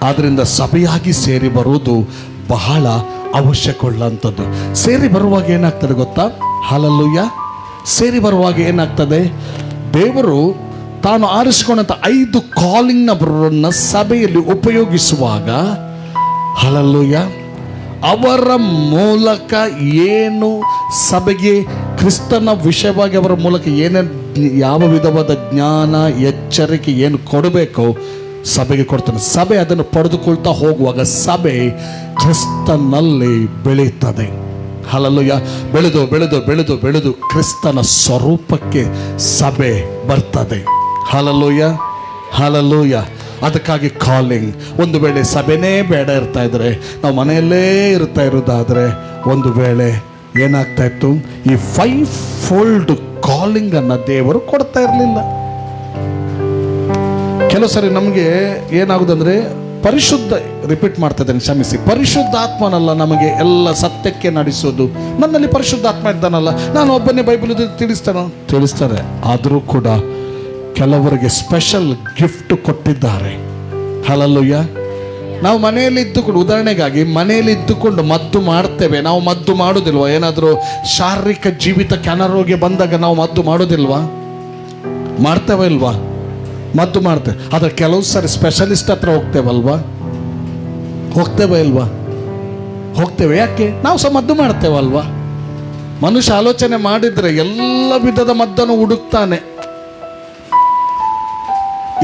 ಆದ್ದರಿಂದ ಸಭೆಯಾಗಿ ಸೇರಿ ಬರುವುದು ಬಹಳ ಅವಶ್ಯಕವುಳ್ಳಂಥದ್ದು. ಸೇರಿ ಬರುವಾಗ ಏನಾಗ್ತದೆ ಗೊತ್ತಾ? ಹಲ್ಲೆಲೂಯ. ಸೇರಿ ಬರುವಾಗ ಏನಾಗ್ತದೆ? ದೇವರು ತಾನು ಆರಿಸಿಕೊಂಡಂಥ 5 ಕಾಲಿಂಗ್ನ ಸಭೆಯಲ್ಲಿ ಉಪಯೋಗಿಸುವಾಗ, ಹಲ್ಲೆಲೂಯ, ಅವರ ಮೂಲಕ ಏನು ಸಭೆಗೆ ಕ್ರಿಸ್ತನ ವಿಷಯವಾಗಿ ಅವರ ಮೂಲಕ ಯಾವ ವಿಧವಾದ ಜ್ಞಾನ, ಎಚ್ಚರಿಕೆ ಏನು ಕೊಡಬೇಕೋ ಸಭೆಗೆ ಕೊಡ್ತಾನೆ. ಸಭೆ ಅದನ್ನು ಪಡೆದುಕೊಳ್ತಾ ಹೋಗುವಾಗ ಸಭೆ ಕ್ರಿಸ್ತನಲ್ಲಿ ಬೆಳೆಯುತ್ತದೆ. ಹಲ್ಲೆಲೂಯ. ಬೆಳೆದು ಬೆಳೆದು ಬೆಳೆದು ಬೆಳೆದು ಕ್ರಿಸ್ತನ ಸ್ವರೂಪಕ್ಕೆ ಸಭೆ ಬರ್ತದೆ. Hallelujah, hallelujah. ಅದಕ್ಕಾಗಿ ಕಾಲಿಂಗ್. ಒಂದು ವೇಳೆ ಸಭೆನೇ ಬೇಡ ಇರ್ತಾ ಇದ್ರೆ, ನಾವು ಮನೆಯಲ್ಲೇ ಇರ್ತಾ ಇರೋದಾದರೆ, ಒಂದು ವೇಳೆ ಏನಾಗ್ತಾ ಇತ್ತು? ಈ 5-fold ಕಾಲಿಂಗನ್ನು ದೇವರು ಕೊಡ್ತಾ ಇರಲಿಲ್ಲ. ಕೆಲವು ಸರಿ ನಮಗೆ ಏನಾಗುದಂದ್ರೆ, ಪರಿಶುದ್ಧ, ರಿಪೀಟ್ ಮಾಡ್ತಾ ಇದ್ದೇನೆ, ಕ್ಷಮಿಸಿ, ಪರಿಶುದ್ಧಾತ್ಮನಲ್ಲ ನಮಗೆ ಎಲ್ಲ ಸತ್ಯಕ್ಕೆ ನಡೆಸೋದು. ನನ್ನಲ್ಲಿ ಪರಿಶುದ್ಧಾತ್ಮ ಇದ್ದಾನಲ್ಲ, ನಾನು ಒಬ್ಬನೇ ಬೈಬಲ್ ತಿಳಿಸ್ತಾರೆ. ಆದರೂ ಕೂಡ ಕೆಲವರಿಗೆ ಸ್ಪೆಷಲ್ ಗಿಫ್ಟ್ ಕೊಟ್ಟಿದ್ದಾರೆ. ಹಲ್ಲೆಲೂಯ. ನಾವು ಮನೆಯಲ್ಲಿ ಇದ್ದುಕೊಂಡು, ಉದಾಹರಣೆಗಾಗಿ ಮನೆಯಲ್ಲಿ ಇದ್ದುಕೊಂಡು ಮದ್ದು ಮಾಡ್ತೇವೆ. ನಾವು ಮದ್ದು ಮಾಡೋದಿಲ್ವಾ? ಏನಾದರೂ ಶಾರೀರಿಕ ಜೀವಿತಕ್ಕೆ ಅನಾರೋಗ್ಯ ಬಂದಾಗ ನಾವು ಮದ್ದು ಮಾಡೋದಿಲ್ವಾ? ಮಾಡ್ತೇವೆ ಇಲ್ವಾ? ಮದ್ದು ಮಾಡ್ತೇವೆ. ಆದರೆ ಕೆಲವು ಸಾರಿ ಸ್ಪೆಷಲಿಸ್ಟ್ ಹತ್ರ ಹೋಗ್ತೇವಲ್ವಾ? ಹೋಗ್ತೇವೆ ಇಲ್ವಾ? ಹೋಗ್ತೇವೆ. ಯಾಕೆ? ನಾವು ಸಹ ಮದ್ದು ಮಾಡ್ತೇವಲ್ವಾ? ಮನುಷ್ಯ ಆಲೋಚನೆ ಮಾಡಿದರೆ ಎಲ್ಲ ವಿಧದ ಮದ್ದನ್ನು ಹುಡುಕ್ತಾನೆ,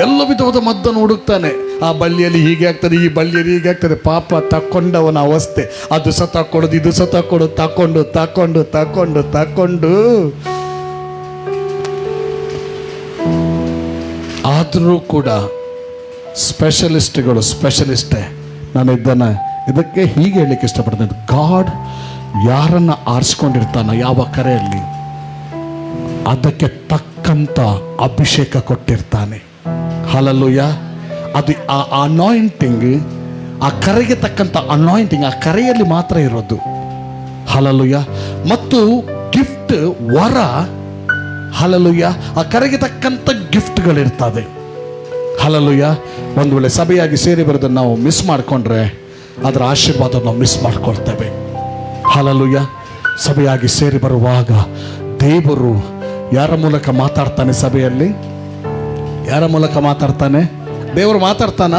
ಎಲ್ಲ ವಿಧವಾದ ಮದ್ದನ್ನು ಹುಡುಕ್ತಾನೆ. ಆ ಬಳ್ಳಿಯಲ್ಲಿ ಹೀಗೆ ಆಗ್ತದೆ, ಈ ಬಳ್ಳಿಯಲ್ಲಿ ಹೀಗೆ ಆಗ್ತದೆ. ಪಾಪ ತಕ್ಕೊಂಡವನ ಅವಸ್ಥೆ. ಅದು ಸಹ ತಕ್ಕೊಡೋದು, ಇದು ಸಹ ತಕ್ಕೊಡೋದು, ತಕೊಂಡು ತಕೊಂಡು ತಕೊಂಡು ತಕೊಂಡು. ಆದರೂ ಕೂಡ ಸ್ಪೆಷಲಿಸ್ಟೇ. ನಾನು ಇದಕ್ಕೆ ಹೀಗೆ ಹೇಳಲಿಕ್ಕೆ ಇಷ್ಟಪಡ್ತೇನೆ. ಗಾಡ್ ಯಾರನ್ನು ಆರಿಸ್ಕೊಂಡಿರ್ತಾನೋ ಯಾವ ಕರೆಯಲ್ಲಿ, ಅದಕ್ಕೆ ತಕ್ಕಂಥ ಅಭಿಷೇಕ ಕೊಟ್ಟಿರ್ತಾನೆ. ಹಲ್ಲೆಲೂಯ. ಅದು ಆ ಅನಾಯಿಂಟಿಂಗ್, ಆ ಕರೆಗೆ ತಕ್ಕಂಥ ಅನಾಯಿಂಟಿಂಗ್ ಆ ಕರೆಯಲ್ಲಿ ಮಾತ್ರ ಇರೋದು. ಹಲ್ಲೆಲೂಯ. ಮತ್ತು ಗಿಫ್ಟ್, ವರ, ಹಲ್ಲೆಲೂಯ, ಆ ಕರೆಗೆ ತಕ್ಕಂಥ ಗಿಫ್ಟ್ಗಳಿರ್ತದೆ. ಹಲ್ಲೆಲೂಯ. ಒಂದು ವೇಳೆ ಸಭೆಯಾಗಿ ಸೇರಿ ಬರೋದನ್ನು ನಾವು ಮಿಸ್ ಮಾಡಿಕೊಂಡ್ರೆ ಅದರ ಆಶೀರ್ವಾದ ನಾವು ಮಿಸ್ ಮಾಡ್ಕೊಳ್ತೇವೆ. ಹಲ್ಲೆಲೂಯ. ಸಭೆಯಾಗಿ ಸೇರಿ ಬರುವಾಗ ದೇವರು ಯಾರ ಮೂಲಕ ಮಾತಾಡ್ತಾನೆ? ಸಭೆಯಲ್ಲಿ ಯಾರ ಮೂಲಕ ಮಾತಾಡ್ತಾನೆ? ದೇವರು ಮಾತಾಡ್ತಾನ?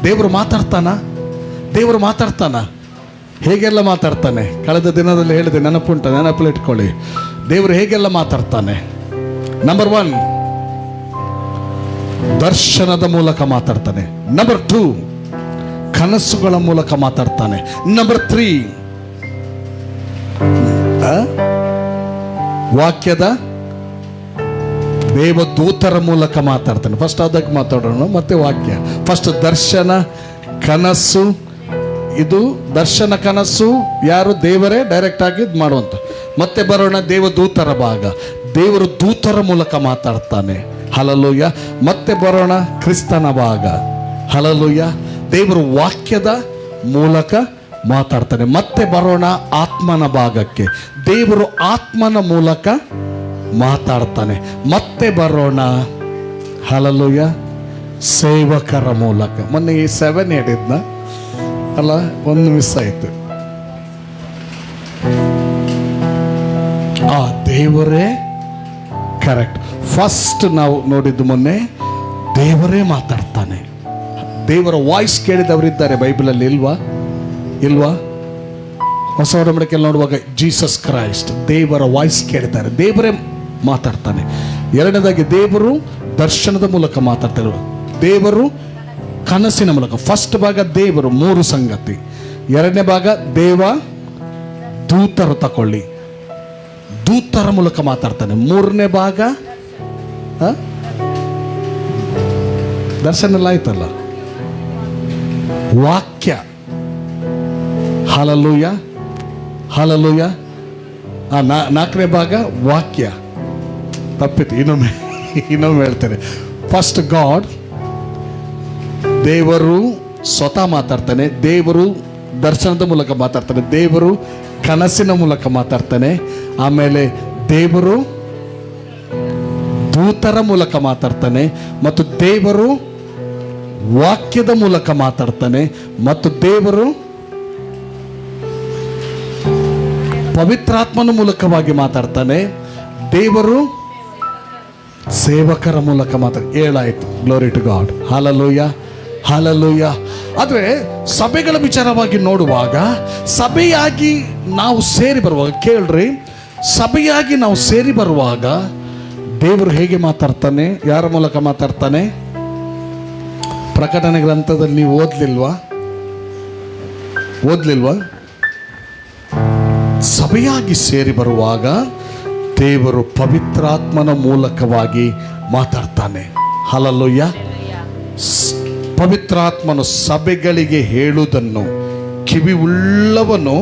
ದೇವರು ಮಾತಾಡ್ತಾನ? ಹೇಗೆಲ್ಲ ಮಾತಾಡ್ತಾನೆ? ಕಳೆದ ದಿನದಲ್ಲಿ ಹೇಳಿದೆ, ನೆನಪಲ್ಲಿ ಇಟ್ಕೊಳ್ಳಿ. ದೇವರು ಹೇಗೆಲ್ಲ ಮಾತಾಡ್ತಾನೆ? ನಂಬರ್ 1, ದರ್ಶನದ ಮೂಲಕ ಮಾತಾಡ್ತಾನೆ. ನಂಬರ್ 2, ಕನಸುಗಳ ಮೂಲಕ ಮಾತಾಡ್ತಾನೆ. ನಂಬರ್ 3, ವಾಕ್ಯದ ದೇವದೂತರ ಮೂಲಕ ಮಾತಾಡ್ತಾನೆ. ಫಸ್ಟ್ ಅದಕ್ಕೆ ಮಾತಾಡೋಣ, ಮತ್ತೆ ವಾಕ್ಯ. ಫಸ್ಟ್ ದರ್ಶನ, ಕನಸು. ಇದು ದರ್ಶನ, ಕನಸು ಯಾರು? ದೇವರೇ ಡೈರೆಕ್ಟ್ ಆಗಿ ಮಾಡುವಂಥ. ಮತ್ತೆ ಬರೋಣ ದೇವದೂತರ ಭಾಗ. ದೇವರು ದೂತರ ಮೂಲಕ ಮಾತಾಡ್ತಾನೆ. ಹಲ್ಲೆಲೂಯ. ಮತ್ತೆ ಬರೋಣ ಕ್ರಿಸ್ತನ ಭಾಗ. ಹಲ್ಲೆಲೂಯ. ದೇವರು ವಾಕ್ಯದ ಮೂಲಕ ಮಾತಾಡ್ತಾನೆ. ಮತ್ತೆ ಬರೋಣ ಆತ್ಮನ ಭಾಗಕ್ಕೆ. ದೇವರು ಆತ್ಮನ ಮೂಲಕ ಮಾತಾಡ್ತಾನೆ. ಮತ್ತೆ ಬರೋಣ ಹಲ್ಲೆಲೂಯ ಸೇವಕರ ಮೂಲಕ. ಮೊನ್ನೆ ಈ 7 ಹೇಳಿದ್ನ ಅಲ್ಲ, ಒಂದು ಮಿಸ್ ಆಯಿತು. ದೇವರೇ ಕರೆಕ್ಟ್. ಫಸ್ಟ್ ನಾವು ನೋಡಿದ್ದು ಮೊನ್ನೆ, ದೇವರೇ ಮಾತಾಡ್ತಾನೆ. ದೇವರ ವಾಯ್ಸ್ ಕೇಳಿದವರಿದ್ದಾರೆ ಬೈಬಲಲ್ಲಿ, ಇಲ್ವಾ? ಹೊಸ ಒಡಂಬಡಿಕೆಯಲ್ಲಿ ನೋಡುವಾಗ ಜೀಸಸ್ ಕ್ರೈಸ್ಟ್ ದೇವರ ವಾಯ್ಸ್ ಕೇಳಿದ್ದಾರೆ, ದೇವರೇ ಮಾತಾಡ್ತಾನೆ. ಎರಡನೇದಾಗಿ ದೇವರು ದರ್ಶನದ ಮೂಲಕ ಮಾತಾಡ್ತಾರೆ, ದೇವರು ಕನಸಿನ ಮೂಲಕ. ಫಸ್ಟ್ ಭಾಗ ದೇವರು, 3 ಸಂಗತಿ. ಎರಡನೇ ಭಾಗ ದೇವ ದೂತರು, ತಕೊಳ್ಳಿ, ದೂತರ ಮೂಲಕ ಮಾತಾಡ್ತಾನೆ. ಮೂರನೇ ಭಾಗ ದರ್ಶನ ಎಲ್ಲ ಆಯ್ತಲ್ಲ, ವಾಕ್ಯ. Hallelujah, hallelujah. ನಾಲ್ಕನೇ ಭಾಗ ವಾಕ್ಯ. ತಪ್ಪಿತ್ತು, ಇನ್ನೊಮ್ಮೆ ಹೇಳ್ತೇನೆ. ಫಸ್ಟ್ ಗಾಡ್, ದೇವರು ಸ್ವತಃ ಮಾತಾಡ್ತಾನೆ, ದೇವರು ದರ್ಶನದ ಮೂಲಕ ಮಾತಾಡ್ತಾನೆ, ದೇವರು ಕನಸಿನ ಮೂಲಕ ಮಾತಾಡ್ತಾನೆ, ಆಮೇಲೆ ದೇವರು ದೂತರ ಮೂಲಕ ಮಾತಾಡ್ತಾನೆ, ಮತ್ತು ದೇವರು ವಾಕ್ಯದ ಮೂಲಕ ಮಾತಾಡ್ತಾನೆ, ಮತ್ತು ದೇವರು ಪವಿತ್ರಾತ್ಮನ ಮೂಲಕವಾಗಿ ಮಾತಾಡ್ತಾನೆ, ದೇವರು ಸೇವಕರ ಮೂಲಕ ಹೇಳಾಯ್ತು. Glory to God. Hallelujah, hallelujah. ಆದರೆ ಸಭೆಗಳ ವಿಚಾರವಾಗಿ ನೋಡುವಾಗ, ಸಭೆಯಾಗಿ ನಾವು ಸೇರಿ ಬರುವಾಗ, ಕೇಳ್ರಿ, ಸಭೆಯಾಗಿ ನಾವು ಸೇರಿ ಬರುವಾಗ ದೇವರು ಹೇಗೆ ಮಾತಾಡ್ತಾನೆ, ಯಾರ ಮೂಲಕ ಮಾತಾಡ್ತಾನೆ? ಪ್ರಕಟಣೆ ಗ್ರಂಥದಲ್ಲಿ ನೀವು ಓದ್ಲಿಲ್ವಾ? ಸಭೆಯಾಗಿ ಸೇರಿ ಬರುವಾಗ ದೇವರು ಪವಿತ್ರಾತ್ಮನ ಮೂಲಕವಾಗಿ ಮಾತಾಡ್ತಾನೆ. ಹಲ್ಲೆಲೂಯಾ. ಪವಿತ್ರಾತ್ಮನು ಸಭೆಗಳಿಗೆ ಹೇಳುವುದನ್ನು ಕಿವಿ ಉಳ್ಳವನು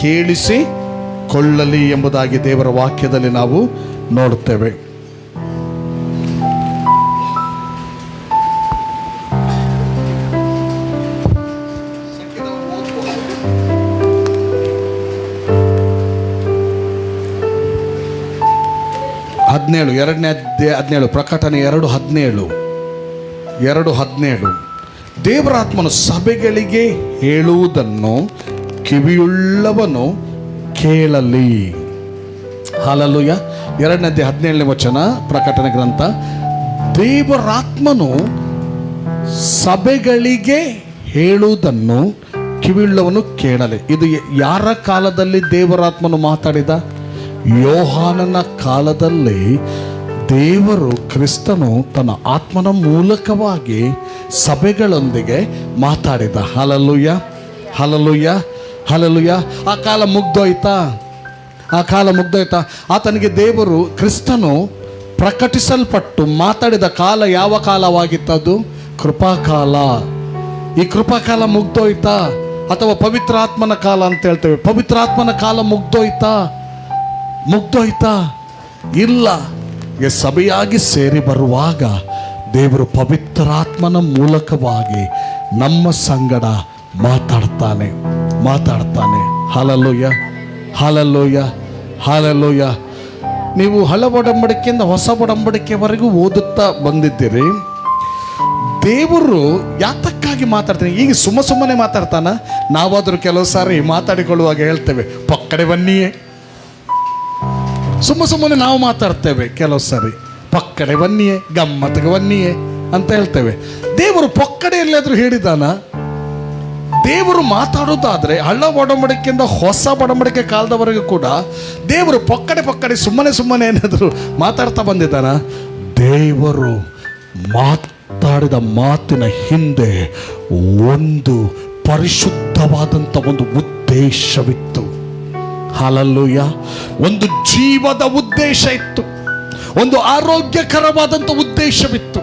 ಕೇಳಿಸಿಕೊಳ್ಳಲಿ ಎಂಬುದಾಗಿ ದೇವರ ವಾಕ್ಯದಲ್ಲಿ ನಾವು ನೋಡುತ್ತೇವೆ. ಎರಡನೇ ಅಧ್ಯಾಯ 17, ಪ್ರಕಟಣೆ 2:17. ದೇವರಾತ್ಮನು ಸಭೆಗಳಿಗೆ ಹೇಳುವುದನ್ನು ಕಿವಿಯುಳ್ಳವನು ಕೇಳಲಿ. ಹಲ್ಲೆಲೂಯಾ. 2ನೇ ಅಧ್ಯಾಯ 17ನೇ ವಚನ, ಪ್ರಕಟಣೆ ಗ್ರಂಥ. ದೇವರಾತ್ಮನು ಸಭೆಗಳಿಗೆ ಹೇಳುವುದನ್ನು ಕಿವಿಯುಳ್ಳವನು ಕೇಳಲಿ. ಇದು ಯಾರ ಕಾಲದಲ್ಲಿ ದೇವರಾತ್ಮನು ಮಾತಾಡಿದ? ಯೋಹಾನನ ಕಾಲದಲ್ಲಿ ದೇವರು, ಕ್ರಿಸ್ತನು ತನ್ನ ಆತ್ಮನ ಮೂಲಕವಾಗಿ ಸಭೆಗಳೊಂದಿಗೆ ಮಾತಾಡಿದ. Hallelujah, hallelujah, hallelujah. ಆ ಕಾಲ ಮುಗ್ದೋಯ್ತಾ? ಆತನಿಗೆ ದೇವರು, ಕ್ರಿಸ್ತನು ಪ್ರಕಟಿಸಲ್ಪಟ್ಟು ಮಾತಾಡಿದ ಕಾಲ ಯಾವ ಕಾಲವಾಗಿತ್ತದು? ಕೃಪಾಕಾಲ. ಈ ಕೃಪಾಕಾಲ ಮುಗ್ದೋಯ್ತಾ? ಅಥವಾ ಪವಿತ್ರಾತ್ಮನ ಕಾಲ ಅಂತ ಹೇಳ್ತೇವೆ, ಪವಿತ್ರಾತ್ಮನ ಕಾಲ ಮುಗ್ದೋಯ್ತಾ? ಇಲ್ಲ. ಸಭೆಯಾಗಿ ಸೇರಿ ಬರುವಾಗ ದೇವರು ಪವಿತ್ರಾತ್ಮನ ಮೂಲಕವಾಗಿ ನಮ್ಮ ಸಂಗಡ ಮಾತಾಡ್ತಾನೆ. Hallelujah, hallelujah, hallelujah. ನೀವು ಹಳೆ ಒಡಂಬಡಿಕೆಯಿಂದ ಹೊಸ ಒಡಂಬಡಿಕೆವರೆಗೂ ಓದುತ್ತಾ ಬಂದಿದ್ದೀರಿ. ದೇವರು ಯಾತಕ್ಕಾಗಿ ಮಾತಾಡ್ತಾನೆ? ಈಗ ಸುಮ್ಮನೆ ಮಾತಾಡ್ತಾನ? ನಾವಾದರೂ ಕೆಲವು ಸಾರಿ ಮಾತಾಡಿಕೊಳ್ಳುವಾಗ ಹೇಳ್ತೇವೆ, ಪಕ್ಕಡೆ ಬನ್ನಿಯೇ. ಸುಮ್ಮನೆ ನಾವು ಮಾತಾಡ್ತೇವೆ ಕೆಲವು ಸಾರಿ, ಪಕ್ಕಡೆ ಬನ್ನಿಯೇ, ಗಮ್ಮತ್ತಿಗೆ ಬನ್ನಿಯೇ ಅಂತ ಹೇಳ್ತೇವೆ. ದೇವರು ಪಕ್ಕಡೆ ಎಲ್ಲಾದರೂ ಹೇಳಿದಾನ? ದೇವರು ಮಾತಾಡೋದಾದ್ರೆ ಹಳ್ಳ ಒಡಂಬಡಿಕೆಯಿಂದ ಹೊಸ ಒಡಂಬಡಿಕೆ ಕಾಲದವರೆಗೂ ಕೂಡ ದೇವರು ಪಕ್ಕಡೆ ಸುಮ್ಮನೆ ಏನಾದರೂ ಮಾತಾಡ್ತಾ ಬಂದಿದ್ದಾನ? ದೇವರು ಮಾತಾಡಿದ ಮಾತಿನ ಹಿಂದೆ ಒಂದು ಪರಿಶುದ್ಧವಾದಂಥ ಒಂದು ಉದ್ದೇಶವಿತ್ತು. ಹಲ್ಲೆಲೂಯಾ. ಒಂದು ಜೀವದ ಉದ್ದೇಶ ಇತ್ತು, ಒಂದು ಆರೋಗ್ಯಕರವಾದಂಥ ಉದ್ದೇಶವಿತ್ತು.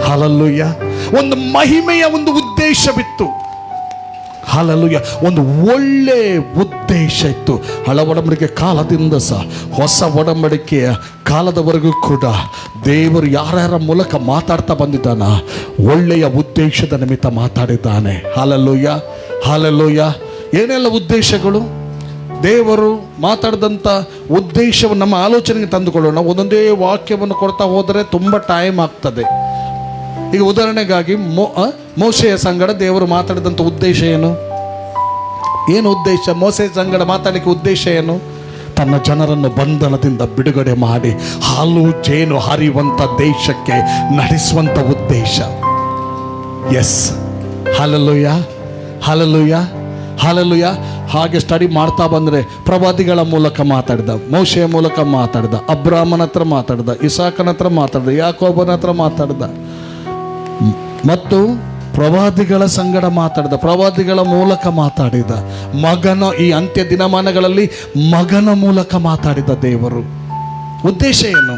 ಹಲ್ಲೆಲೂಯಾ. ಒಂದು ಮಹಿಮೆಯ ಒಂದು ಉದ್ದೇಶವಿತ್ತು. ಹಲ್ಲೆಲೂಯಾ. ಒಂದು ಒಳ್ಳೆ ಉದ್ದೇಶ ಇತ್ತು. ಹಳ ಒಡಂಬಡಿಕೆ ಕಾಲದಿಂದ ಹೊಸ ಒಡಂಬಡಿಕೆಯ ಕಾಲದವರೆಗೂ ಕೂಡ ದೇವರು ಯಾರ್ಯಾರ ಮೂಲಕ ಮಾತಾಡ್ತಾ ಬಂದಿದ್ದಾನ? ಒಳ್ಳೆಯ ಉದ್ದೇಶದ ನಿಮಿತ್ತ ಮಾತಾಡಿದ್ದಾನೆ. Hallelujah, hallelujah. ಏನೆಲ್ಲ ಉದ್ದೇಶಗಳು? ದೇವರು ಮಾತಾಡಿದಂಥ ಉದ್ದೇಶವನ್ನು ನಮ್ಮ ಆಲೋಚನೆಗೆ ತಂದುಕೊಳ್ಳೋಣ. ಒಂದೊಂದೇ ವಾಕ್ಯವನ್ನು ಕೊಡ್ತಾ ಹೋದರೆ ತುಂಬ ಟೈಮ್ ಆಗ್ತದೆ. ಈಗ ಉದಾಹರಣೆಗಾಗಿ ಮೋಶೆಯ ಸಂಗಡ ದೇವರು ಮಾತಾಡಿದಂಥ ಉದ್ದೇಶ ಏನು ಉದ್ದೇಶ? ಮೋಶೆಯ ಸಂಗಡ ಮಾತಾಡಲಿಕ್ಕೆ ಉದ್ದೇಶ ಏನು? ತನ್ನ ಜನರನ್ನು ಬಂಧನದಿಂದ ಬಿಡುಗಡೆ ಮಾಡಿ ಹಾಲು ಜೇನು ಹರಿಯುವಂಥ ದೇಶಕ್ಕೆ ನಡೆಸುವಂಥ ಉದ್ದೇಶ. Yes, hallelujah, hallelujah, hallelujah. ಹಾಗೆ ಸ್ಟಡಿ ಮಾಡ್ತಾ ಬಂದರೆ ಪ್ರವಾದಿಗಳ ಮೂಲಕ ಮಾತಾಡಿದ, ಮೋಶೆಯ ಮೂಲಕ ಮಾತಾಡಿದ, ಅಬ್ರಾಮನ ಹತ್ರ ಮಾತಾಡಿದ, ಇಸಾಕನ ಹತ್ರ ಮಾತಾಡಿದ, ಯಾಕೋಬನ ಹತ್ರ ಮಾತಾಡಿದ, ಮತ್ತು ಪ್ರವಾದಿಗಳ ಸಂಗಡ ಮಾತಾಡಿದ, ಪ್ರವಾದಿಗಳ ಮೂಲಕ ಮಾತಾಡಿದ, ಮಗನ ಈ ಅಂತ್ಯ ದಿನಮಾನಗಳಲ್ಲಿ ಮಗನ ಮೂಲಕ ಮಾತಾಡಿದ ದೇವರು. ಉದ್ದೇಶ ಏನು?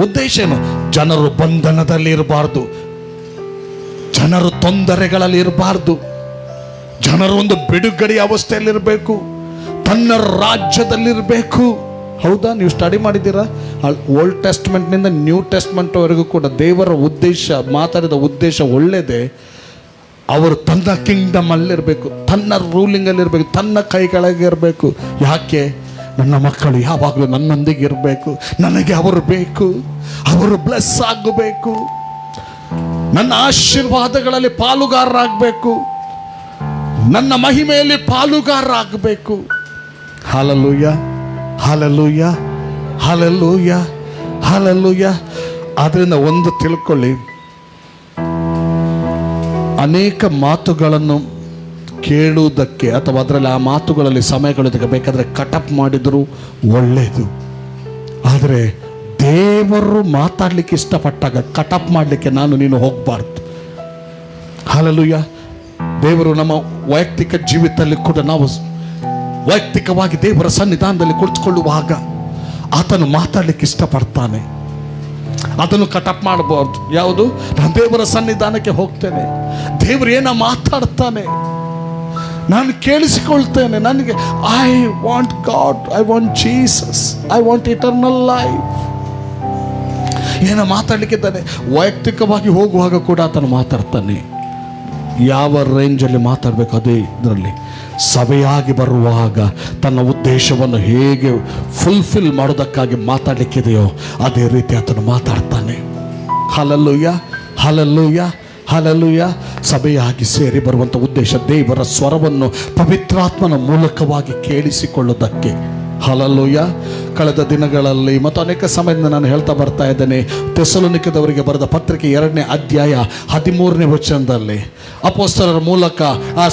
ಉದ್ದೇಶ ಏನು? ಜನರು ಬಂಧನದಲ್ಲಿ ಇರಬಾರ್ದು, ಜನರು ತೊಂದರೆಗಳಲ್ಲಿ ಇರಬಾರ್ದು, ಜನರು ಒಂದು ಬಿಡುಗಡೆ ಅವಸ್ಥೆಯಲ್ಲಿರಬೇಕು, ತನ್ನ ರಾಜ್ಯದಲ್ಲಿರಬೇಕು. ಹೌದಾ? ನೀವು ಸ್ಟಡಿ ಮಾಡಿದ್ದೀರಾ? ಓಲ್ಡ್ ಟೆಸ್ಟ್ಮೆಂಟ್ನಿಂದ ನ್ಯೂ ಟೆಸ್ಟ್ಮೆಂಟ್ವರೆಗೂ ಕೂಡ ದೇವರ ಉದ್ದೇಶ, ಮಾತಾಡಿದ ಉದ್ದೇಶ ಒಳ್ಳೆಯದೇ. ಅವರು ತನ್ನ ಕಿಂಗ್ಡಮ್ ಅಲ್ಲಿರಬೇಕು, ತನ್ನ ರೂಲಿಂಗಲ್ಲಿರಬೇಕು, ತನ್ನ ಕೈ ಕೆಳಗೆ ಇರಬೇಕು. ಯಾಕೆ? ನನ್ನ ಮಕ್ಕಳು ಯಾವಾಗಲೂ ನನ್ನೊಂದಿಗೆ ಇರಬೇಕು, ನನಗೆ ಅವರು ಬೇಕು, ಅವರು ಬ್ಲೆಸ್ ಆಗಬೇಕು, ನನ್ನ ಆಶೀರ್ವಾದಗಳಲ್ಲಿ ಪಾಲುಗಾರರಾಗಬೇಕು, ನನ್ನ ಮಹಿಮೆಯಲ್ಲಿ ಪಾಲುಗಾರರಾಗಬೇಕು. Hallelujah, hallelujah, hallelujah, hallelujah. ಆದ್ದರಿಂದ ಒಂದು ತಿಳ್ಕೊಳ್ಳಿ, ಅನೇಕ ಮಾತುಗಳನ್ನು ಕೇಳುವುದಕ್ಕೆ ಅಥವಾ ಅದರಲ್ಲಿ ಆ ಮಾತುಗಳಲ್ಲಿ ಸಮಯಗಳೊಂದಿಗೆ ಬೇಕಾದರೆ ಕಟಪ್ ಮಾಡಿದರೂ ಒಳ್ಳೆಯದು. ಆದರೆ ದೇವರು ಮಾತಾಡಲಿಕ್ಕೆ ಇಷ್ಟಪಟ್ಟಾಗ ಕಟಪ್ ಮಾಡಲಿಕ್ಕೆ ನಾನು ನೀನು ಹೋಗಬಾರ್ದು. ಹಲ್ಲೆಲೂಯಾ. ದೇವರು ನಮ್ಮ ವೈಯಕ್ತಿಕ ಜೀವಿತದಲ್ಲಿ ಕೂಡ ನಾವು ವೈಯಕ್ತಿಕವಾಗಿ ದೇವರ ಸನ್ನಿಧಾನದಲ್ಲಿ ಕುಳಿತುಕೊಳ್ಳುವಾಗ ಆತನು ಮಾತಾಡಲಿಕ್ಕೆ ಇಷ್ಟಪಡ್ತಾನೆ. ಅದನ್ನು ಕಟಪ್ ಮಾಡಬಾರ್ದು. ಯಾವುದು? ನಾನು ದೇವರ ಸನ್ನಿಧಾನಕ್ಕೆ ಹೋಗ್ತೇನೆ, ದೇವರು ಏನ ಮಾತಾಡ್ತಾನೆ ನಾನು ಕೇಳಿಸಿಕೊಳ್ತೇನೆ. ನನಗೆ I want god, I want Jesus, I want eternal life. ಏನ ಮಾತಾಡಲಿಕ್ಕಿದ್ದಾನೆ. ವೈಯಕ್ತಿಕವಾಗಿ ಹೋಗುವಾಗ ಕೂಡ ಆತನು ಮಾತಾಡ್ತಾನೆ. ಯಾವ ರೇಂಜಲ್ಲಿ ಮಾತಾಡಬೇಕು ಅದೇ ಇದರಲ್ಲಿ. ಸಭೆಯಾಗಿ ಬರುವಾಗ ತನ್ನ ಉದ್ದೇಶವನ್ನು ಹೇಗೆ ಫುಲ್ಫಿಲ್ ಮಾಡೋದಕ್ಕಾಗಿ ಮಾತಾಡಲಿಕ್ಕಿದೆಯೋ ಅದೇ ರೀತಿ ಆತನು ಮಾತಾಡ್ತಾನೆ. Hallelujah, hallelujah, hallelujah. ಸಭೆಯಾಗಿ ಸೇರಿ ಬರುವಂಥ ಉದ್ದೇಶ ದೇವರ ಸ್ವರವನ್ನು ಪವಿತ್ರಾತ್ಮನ ಮೂಲಕವಾಗಿ ಕೇಳಿಸಿಕೊಳ್ಳುವುದಕ್ಕೆ. ಹಲ್ಲೆಲೂಯಾ. ಕಳೆದ ದಿನಗಳಲ್ಲಿ ಮತ್ತು ಅನೇಕ ಸಮಯದಿಂದ ನಾನು ಹೇಳ್ತಾ ಬರ್ತಾ ಇದ್ದೇನೆ, ಥೆಸಲೋನಿಕದವರಿಗೆ ಬರೆದ ಪತ್ರಿಕೆ 2ನೇ ಅಧ್ಯಾಯ 13ನೇ ವಚನದಲ್ಲಿ ಅಪೊಸ್ತಲರ ಮೂಲಕ ಆ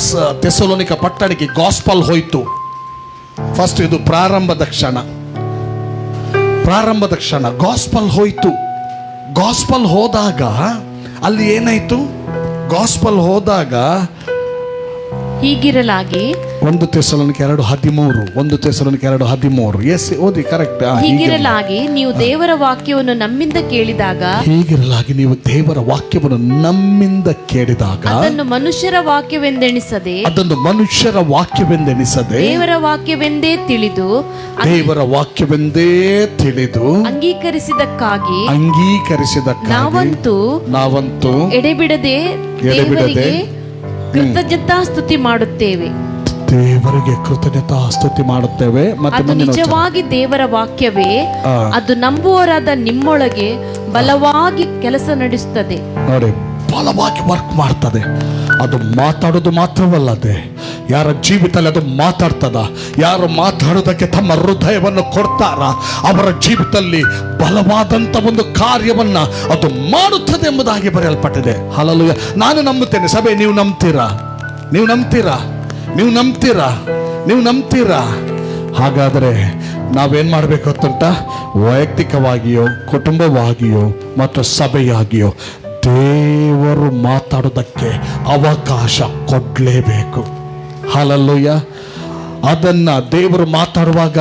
ಥೆಸಲೋನಿಕ ಪಟ್ಟಣಕ್ಕೆ ಗಾಸ್ಪಲ್ ಹೋಯಿತು. ಫಸ್ಟ್ ಇದು ಪ್ರಾರಂಭದ ಕ್ಷಣ, ಪ್ರಾರಂಭದ ಕ್ಷಣ ಗಾಸ್ಪಲ್ ಹೋಯಿತು. ಗಾಸ್ಪಲ್ ಹೋದಾಗ ಅಲ್ಲಿ ಏನಾಯಿತು? ಗಾಸ್ಪಲ್ ಹೋದಾಗ ಹೀಗಿರಲಾಗಿ 1 ಥೆಸಲೋನಿಕ 2:13, 1 ಥೆಸಲೋನಿಕ 2:13. ಎಸ್, ಓದಿ, ಕರೆಕ್ಟ್. ಹೀಗಿರಲಾಗಿ ನೀವು ದೇವರ ವಾಕ್ಯವನ್ನು ನಮ್ಮಿಂದ ಕೇಳಿದಾಗ, ಹೀಗಿರಲಾಗಿ ನೀವು ದೇವರ ವಾಕ್ಯವನ್ನು ನಮ್ಮಿಂದ ಕೇಳಿದಾಗ ಅದನ್ನು ಮನುಷ್ಯರ ವಾಕ್ಯವೆಂದೆಣಿಸದೆ, ಅದನ್ನು ಮನುಷ್ಯರ ವಾಕ್ಯವೆಂದೆಣಿಸದೆ ದೇವರ ವಾಕ್ಯವೆಂದೇ ತಿಳಿದು, ದೇವರ ವಾಕ್ಯವೆಂದೇ ತಿಳಿದು ಅಂಗೀಕರಿಸಿದಕ್ಕಾಗಿ ನಾವಂತೂ ಎಡೆಬಿಡದೆ ದೇವರಿಗೆ ಕೃತಜ್ಞತಾ ಸ್ತುತಿ ಮಾಡುತ್ತೇವೆ. ದೇವರಿಗೆ ಕೃತಜ್ಞತಾ ಸ್ತುತಿ ಮಾಡುತ್ತೇವೆ. ಅದು ನಿಜವಾಗಿ ದೇವರ ವಾಕ್ಯವೇ, ಅದು ನಂಬುವವರಾದ ನಿಮ್ಮೊಳಗೆ ಬಲವಾಗಿ ಕೆಲಸ ನಡೆಸುತ್ತದೆ. ನೋಡಿ, ಬಲವಾಗಿ ವರ್ಕ್ ಮಾಡ್ತದೆ. ಅದು ಮಾತಾಡೋದು ಮಾತ್ರವಲ್ಲದೆ ಯಾರ ಜೀವಿತದಲ್ಲಿ ಅದು ಮಾತಾಡ್ತದ, ಯಾರು ಮಾತಾಡೋದಕ್ಕೆ ತಮ್ಮ ಹೃದಯವನ್ನು ಕೊಡ್ತಾರ ಅವರ ಜೀವಿತದಲ್ಲಿ ಬಲವಾದಂಥ ಒಂದು ಕಾರ್ಯವನ್ನ ಅದು ಮಾಡುತ್ತದೆ ಎಂಬುದಾಗಿ ಬರೆಯಲ್ಪಟ್ಟಿದೆ. ಹಲ್ಲೆಲೂಯಾ. ನಾನು ನಂಬುತ್ತೇನೆ. ಸಭೆ, ನೀವು ನಂಬ್ತೀರಾ? ನೀವು ನಂಬ್ತೀರಾ? ನೀವು ನಂಬ್ತೀರಾ? ನೀವು ನಂಬ್ತೀರಾ? ಹಾಗಾದರೆ ನಾವೇನು ಮಾಡಬೇಕು ಗೊತ್ತುಂಟ? ವೈಯಕ್ತಿಕವಾಗಿಯೋ ಕುಟುಂಬವಾಗಿಯೋ ಮತ್ತು ಸಭೆಯಾಗಿಯೋ ದೇವರು ಮಾತಾಡೋದಕ್ಕೆ ಅವಕಾಶ ಕೊಡಲೇಬೇಕು. ಹಲ್ಲೆಲೂಯಾ. ಅದನ್ನು ದೇವರು ಮಾತಾಡುವಾಗ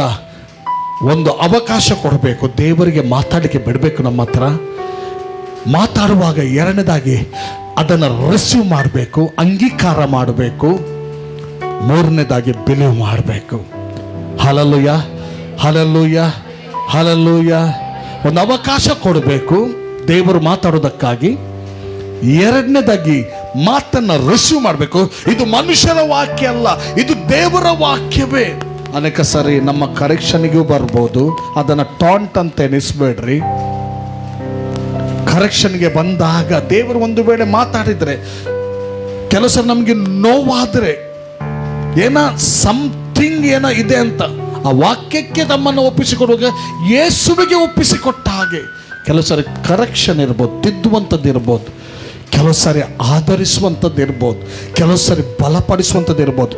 ಒಂದು ಅವಕಾಶ ಕೊಡಬೇಕು, ದೇವರಿಗೆ ಮಾತಾಡಲಿಕ್ಕೆ ಬಿಡಬೇಕು. ನಮ್ಮ ಹತ್ರ ಮಾತಾಡುವಾಗ ಎರಡನೇದಾಗಿ ಅದನ್ನು ರಿಸೀವ್ ಮಾಡಬೇಕು, ಅಂಗೀಕಾರ ಮಾಡಬೇಕು. ಮೂರನೇದಾಗಿ ಬಿಲೀವ್ ಮಾಡಬೇಕು. Hallelujah, hallelujah, hallelujah. ಒಂದು ಅವಕಾಶ ಕೊಡಬೇಕು ದೇವರು ಮಾತಾಡೋದಕ್ಕಾಗಿ. ಎರಡನೇದಾಗಿ ಮಾತನ್ನು ರಿಸೀವ್ ಮಾಡಬೇಕು. ಇದು ಮನುಷ್ಯರ ವಾಕ್ಯ ಅಲ್ಲ, ಇದು ದೇವರ ವಾಕ್ಯವೇ. ಅನೇಕ ಸರಿ ನಮ್ಮ ಕರೆಕ್ಷನ್ಗೂ ಬರ್ಬೋದು. ಅದನ್ನು ಟಾಂಟ್ ಅಂತ ಎನಿಸ್ಬೇಡ್ರಿ. ಕರೆಕ್ಷನ್ಗೆ ಬಂದಾಗ ದೇವರು ಒಂದು ವೇಳೆ ಮಾತಾಡಿದರೆ, ಕೆಲಸ ನಮಗೆ ನೋವಾದರೆ, ಸಮಥಿಂಗ್ ಏನೋ ಇದೆ ಅಂತ ಆ ವಾಕ್ಯಕ್ಕೆ ತಮ್ಮನ್ನು ಒಪ್ಪಿಸಿಕೊಡುವಾಗ ಯೇಸುವಿಗೆ ಒಪ್ಪಿಸಿಕೊಟ್ಟ ಹಾಗೆ. ಕೆಲವು ಸಾರಿ ಕರೆಕ್ಷನ್ ಇರ್ಬೋದು, ತಿದ್ದುವಂಥದ್ದು ಇರ್ಬೋದು, ಕೆಲವು ಸಾರಿ ಆಧರಿಸುವಂಥದ್ದು ಇರ್ಬೋದು, ಕೆಲವು ಸಾರಿ ಬಲಪಡಿಸುವಂಥದ್ದು ಇರ್ಬೋದು,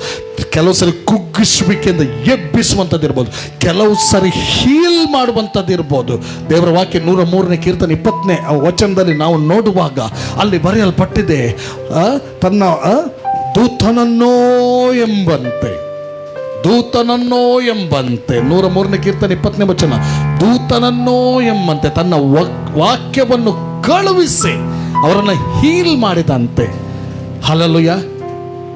ಕೆಲವು ಸಾರಿ ಕುಗ್ಗಿಸುವಿಕೆಯಿಂದ ಎಬ್ಬಿಸುವಂಥದ್ದು ಇರ್ಬೋದು, ಕೆಲವು ಸಾರಿ ಹೀಲ್ ಮಾಡುವಂಥದ್ದು ಇರ್ಬೋದು. ದೇವರ ವಾಕ್ಯ 103ನೇ ಕೀರ್ತನೆ 20ನೇ ವಚನದಲ್ಲಿ ನಾವು ನೋಡುವಾಗ ಅಲ್ಲಿ ಬರೆಯಲ್ಪಟ್ಟಿದೆ, ತನ್ನ ದೂತನನ್ನೋ ಎಂಬಂತೆ, ದೂತನನ್ನೋ ಎಂಬಂತೆ. 103ನೇ ಕೀರ್ತನೆ 20ನೇ ವಚನ, ದೂತನನ್ನೋ ಎಂಬಂತೆ ತನ್ನ ವಾಕ್ಯವನ್ನು ಕಳುಹಿಸಿ ಅವರನ್ನು ಹೀಲ್ ಮಾಡಿದಂತೆ. ಹಲ್ಲೆಲೂಯಾ.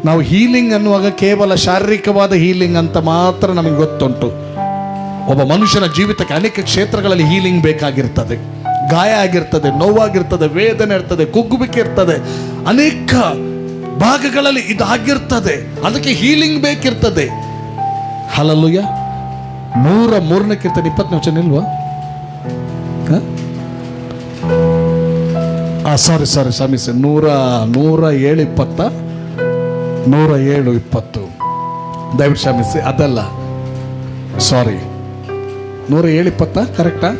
ನಾವು ಹೀಲಿಂಗ್ ಅನ್ನುವಾಗ ಕೇವಲ ಶಾರೀರಿಕವಾದ ಹೀಲಿಂಗ್ ಅಂತ ಮಾತ್ರ ನಮಗೆ ಗೊತ್ತುಂಟು. ಒಬ್ಬ ಮನುಷ್ಯನ ಜೀವಿತಕ್ಕೆ ಅನೇಕ ಕ್ಷೇತ್ರಗಳಲ್ಲಿ ಹೀಲಿಂಗ್ ಬೇಕಾಗಿರ್ತದೆ. ಗಾಯ ಆಗಿರ್ತದೆ, ನೋವಾಗಿರ್ತದೆ, ವೇದನೆ ಇರ್ತದೆ, ಕುಗ್ಗುವಿಕೆ ಇರ್ತದೆ, ಅನೇಕ ಭಾಗಗಳಲ್ಲಿ ಇದಾಗಿರ್ತದೆ. ಅದಕ್ಕೆ ಹೀಲಿಂಗ್ ಬೇಕಿರ್ತದೆ. ಹಲ್ಲೆಲೂಯಾ. 103ನೇ ಕೀರ್ತನೆ 20ನೇ ವಚನ ಇಲ್ವಾ? ಕ್ಷಮಿಸಿ, 107:20 ದಯವಿಟ್ಟು ಕ್ಷಮಿಸಿ, ಅದಲ್ಲ, 107:20 ಕರೆಕ್ಟಾ?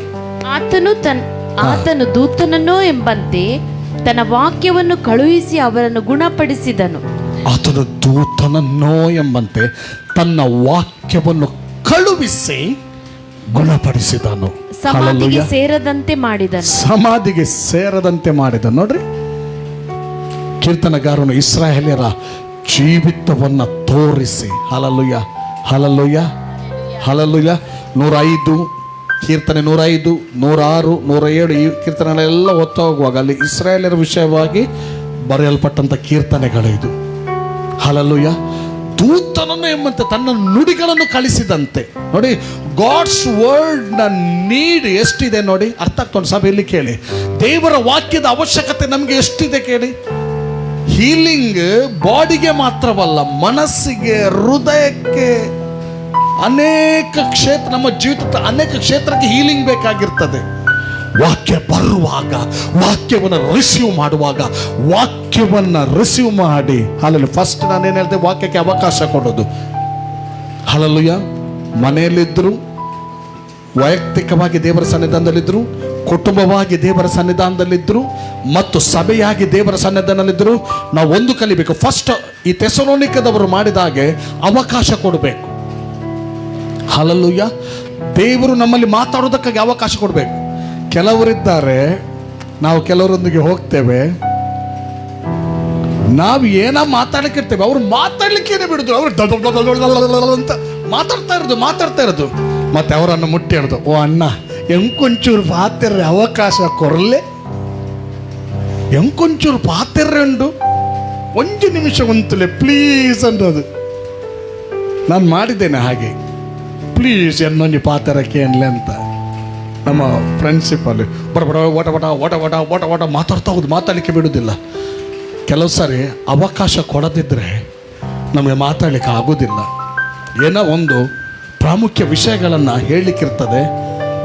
ಆತನು ದೂತನನ್ನೋ ಎಂಬಂತೆ ತನ್ನ ವಾಕ್ಯವನ್ನು ಕಳುಹಿಸಿ ಅವರನ್ನು ಗುಣಪಡಿಸಿದನು. ಆತನು ದೂತನನ್ನೋ ಎಂಬಂತೆ ತನ್ನ ವಾಕ್ಯವನ್ನು ಕಳುಹಿಸಿ ಗುಣಪಡಿಸಿದನು. ಸಮಾಧಿಗೆ ಸೇರದಂತೆ ಮಾಡಿದನು. ಸಮಾಧಿಗೆ ಸೇರದಂತೆ ಮಾಡಿದ. ನೋಡ್ರಿ, ಕೀರ್ತನಗಾರನು ಇಸ್ರಾಯೇಲ್ಯರ ಜೀವಿತವನ್ನ ತೋರಿಸಿ, ಹಲ್ಲೆಲೂಯಾ ಹಲ್ಲೆಲೂಯಾ ಹಲ್ಲೆಲೂಯಾ. 105 ಕೀರ್ತನೆ, 105, 106, 107 ಈ ಕೀರ್ತನೆಗಳೆಲ್ಲ ಓದ್ತಾ ಹೋಗುವಾಗ ಅಲ್ಲಿ ಇಸ್ರಾಯೇಲ್ಯರ ವಿಷಯವಾಗಿ ಬರೆಯಲ್ಪಟ್ಟಂತ ಕೀರ್ತನೆಗಳು ಇದು. ಹಲ್ಲೆಲೂಯಾ. ದೂತನನ್ನು ಎಂಬಂತೆ ತನ್ನ ನುಡಿಗಳನ್ನು ಕಳಿಸಿದಂತೆ. ನೋಡಿ, ಗಾಡ್ಸ್ ವರ್ಡ್ ನ ನೀಡ್ ಎಷ್ಟಿದೆ ನೋಡಿ, ಅರ್ಥ ಆಗ್ತೊಂಡು ಸಭೆಯಲ್ಲಿ ಕೇಳಿ. ದೇವರ ವಾಕ್ಯದ ಅವಶ್ಯಕತೆ ನಮಗೆ ಎಷ್ಟಿದೆ ಕೇಳಿ. ಹೀಲಿಂಗ್ ಬಾಡಿಗೆ ಮಾತ್ರವಲ್ಲ, ಮನಸ್ಸಿಗೆ, ಹೃದಯಕ್ಕೆ, ಅನೇಕ ಕ್ಷೇತ್ರ, ನಮ್ಮ ಜೀವಿತದ ಅನೇಕ ಕ್ಷೇತ್ರಕ್ಕೆ ಹೀಲಿಂಗ್ ಬೇಕಾಗಿರ್ತದೆ. ವಾಕ್ಯ ಬರುವಾಗ, ವಾಕ್ಯವನ್ನು ರಿಸೀವ್ ಮಾಡುವಾಗ, ವಾಕ್ಯವನ್ನು ರಿಸೀವ್ ಮಾಡಿ, ಅಲ್ಲಿ ಫಸ್ಟ್ ನಾನೇನು ಹೇಳ್ತೇನೆ, ವಾಕ್ಯಕ್ಕೆ ಅವಕಾಶ ಕೊಡೋದು. ಹಲ್ಲೆಲೂಯಾ. ಮನೆಯಲ್ಲಿದ್ದರು, ವೈಯಕ್ತಿಕವಾಗಿ ದೇವರ ಸನ್ನಿಧಾನದಲ್ಲಿದ್ದರು, ಕುಟುಂಬವಾಗಿ ದೇವರ ಸನ್ನಿಧಾನದಲ್ಲಿದ್ದರು ಮತ್ತು ಸಭೆಯಾಗಿ ದೇವರ ಸನ್ನಿಧಾನದಲ್ಲಿದ್ದರು. ನಾವು ಒಂದು ಕಲಿಬೇಕು. ಫಸ್ಟ್ ಈ ಥೆಸಲೋನಿಕದವರು ಮಾಡಿದಾಗೆ ಅವಕಾಶ ಕೊಡಬೇಕು. ಹಲ್ಲೆಲೂಯಾ. ದೇವರು ನಮ್ಮಲ್ಲಿ ಮಾತಾಡೋದಕ್ಕಾಗಿ ಅವಕಾಶ ಕೊಡಬೇಕು. ಕೆಲವರಿದ್ದಾರೆ, ನಾವು ಕೆಲವರೊಂದಿಗೆ ಹೋಗ್ತೇವೆ, ನಾವು ಏನ ಮಾತಾಡಲಿಕ್ಕಿರ್ತೇವೆ, ಅವ್ರು ಮಾತಾಡ್ಲಿಕ್ಕೇನೆ ಬಿಡುದು, ಅವ್ರು ಅಂತ ಮಾತಾಡ್ತಾ ಇರೋದು ಮತ್ತೆ ಅವರನ್ನು ಮುಟ್ಟಿ ಹಿಡಿದು, ಓ ಅಣ್ಣ ಎಂಕೊಂಚೂರು ಪಾತಿರ್ರೆ ಅವಕಾಶ ಕೊರಲೆ, ಎಂಕೊಂಚೂರು ಪಾತಿರ್ರೆ ಉಂಡು, 1 ನಿಮಿಷ ಉಂತಲೆ ಪ್ಲೀಸ್ ಅನ್ನೋದು. ನಾನು ಮಾಡಿದ್ದೇನೆ ಹಾಗೆ, ಪ್ಲೀಸ್ ಎನ್ನೊಂದು ಪಾತ್ರಕ್ಕೆ ಎನ್ಲೆ ಅಂತ. ನಮ್ಮ ಫ್ರೆಂಡ್ಶಿಪ್ಪಲ್ಲಿ ಬಡ ಓಟ ಮಾತಾಡ್ತಾ ಹೋಗುದು, ಮಾತಾಡಲಿಕ್ಕೆ ಬಿಡುವುದಿಲ್ಲ. ಕೆಲವು ಸಾರಿ ಅವಕಾಶ ಕೊಡದಿದ್ದರೆ ನಮಗೆ ಮಾತಾಡಲಿಕ್ಕೆ ಆಗೋದಿಲ್ಲ. ಏನೋ ಒಂದು ಪ್ರಾಮುಖ್ಯ ವಿಷಯಗಳನ್ನು ಹೇಳಲಿಕ್ಕಿರ್ತದೆ,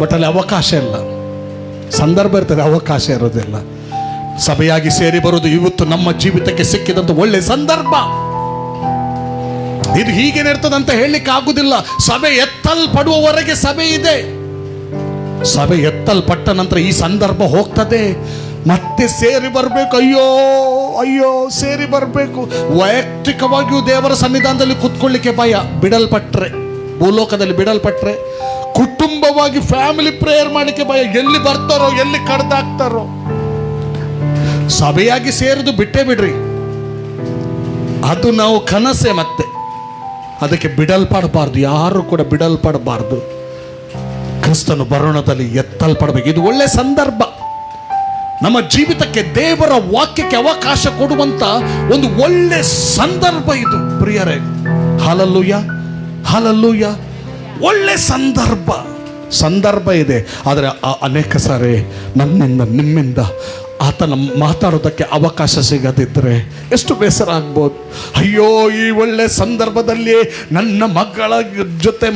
ಬಟ್ ಅಲ್ಲಿ ಅವಕಾಶ ಇಲ್ಲ, ಸಂದರ್ಭ ಇರ್ತದೆ, ಅವಕಾಶ ಇರೋದಿಲ್ಲ. ಸಭೆಯಾಗಿ ಸೇರಿ ಬರೋದು ಇವತ್ತು ನಮ್ಮ ಜೀವಿತಕ್ಕೆ ಸಿಕ್ಕಿದಂಥ ಒಳ್ಳೆ ಸಂದರ್ಭ. ಇದು ಹೀಗೇನಿರ್ತದೆ ಅಂತ ಹೇಳಲಿಕ್ಕೆ ಆಗುದಿಲ್ಲ. ಸಭೆ ಎತ್ತಲ್ಪಡುವವರೆಗೆ ಸಭೆ ಇದೆ. ಸಭೆ ಎತ್ತಲ್ಪಟ್ಟ ನಂತರ ಈ ಸಂದರ್ಭ ಹೋಗ್ತದೆ, ಮತ್ತೆ ಸೇರಿ ಬರಬೇಕು. ಅಯ್ಯೋ ಅಯ್ಯೋ ಸೇರಿ ಬರಬೇಕು. ವೈಯಕ್ತಿಕವಾಗಿಯೂ ದೇವರ ಸನ್ನಿಧಾನದಲ್ಲಿ ಕೂತ್ಕೊಳ್ಳಿಕ್ಕೆ ಭಯ, ಬಿಡಲ್ಪಟ್ರೆ, ಭೂಲೋಕದಲ್ಲಿ ಬಿಡಲ್ಪಟ್ರೆ. ಕುಟುಂಬವಾಗಿ ಫ್ಯಾಮಿಲಿ ಪ್ರೇಯರ್ ಮಾಡಲಿಕ್ಕೆ ಭಯ, ಎಲ್ಲಿ ಬರ್ತಾರೋ, ಎಲ್ಲಿ ಕಡ್ದಾಕ್ತಾರೋ. ಸಭೆಯಾಗಿ ಸೇರಿದು ಬಿಟ್ಟೇ ಬಿಡ್ರಿ, ಅದು ನಾವು ಕನಸೆ. ಮತ್ತೆ ಅದಕ್ಕೆ ಬಿಡಲ್ಪಡಬಾರ್ದು, ಯಾರು ಕೂಡ ಬಿಡಲ್ಪಡಬಾರ್ದು. ಕ್ರಿಸ್ತನು ಬರೋಣದಲ್ಲಿ ಎತ್ತಲ್ಪಡಬೇಕು. ಇದು ಒಳ್ಳೆ ಸಂದರ್ಭ. ನಮ್ಮ ಜೀವಿತಕ್ಕೆ ದೇವರ ವಾಕ್ಯಕ್ಕೆ ಅವಕಾಶ ಕೊಡುವಂತ ಒಂದು ಒಳ್ಳೆ ಸಂದರ್ಭ ಇದು ಪ್ರಿಯರೇ. Hallelujah hallelujah. ಒಳ್ಳೆ ಸಂದರ್ಭ ಇದೆ. ಆದರೆ ಅನೇಕ ಸಾರಿ ನನ್ನಿಂದ, ನಿಮ್ಮಿಂದ ಆತನ ಮಾತಾಡೋದಕ್ಕೆ ಅವಕಾಶ ಸಿಗದಿದ್ದರೆ ಎಷ್ಟು ಬೇಸರ ಆಗ್ಬೋದು. ಅಯ್ಯೋ, ಈ ಒಳ್ಳೆ ಸಂದರ್ಭದಲ್ಲಿ ನನ್ನ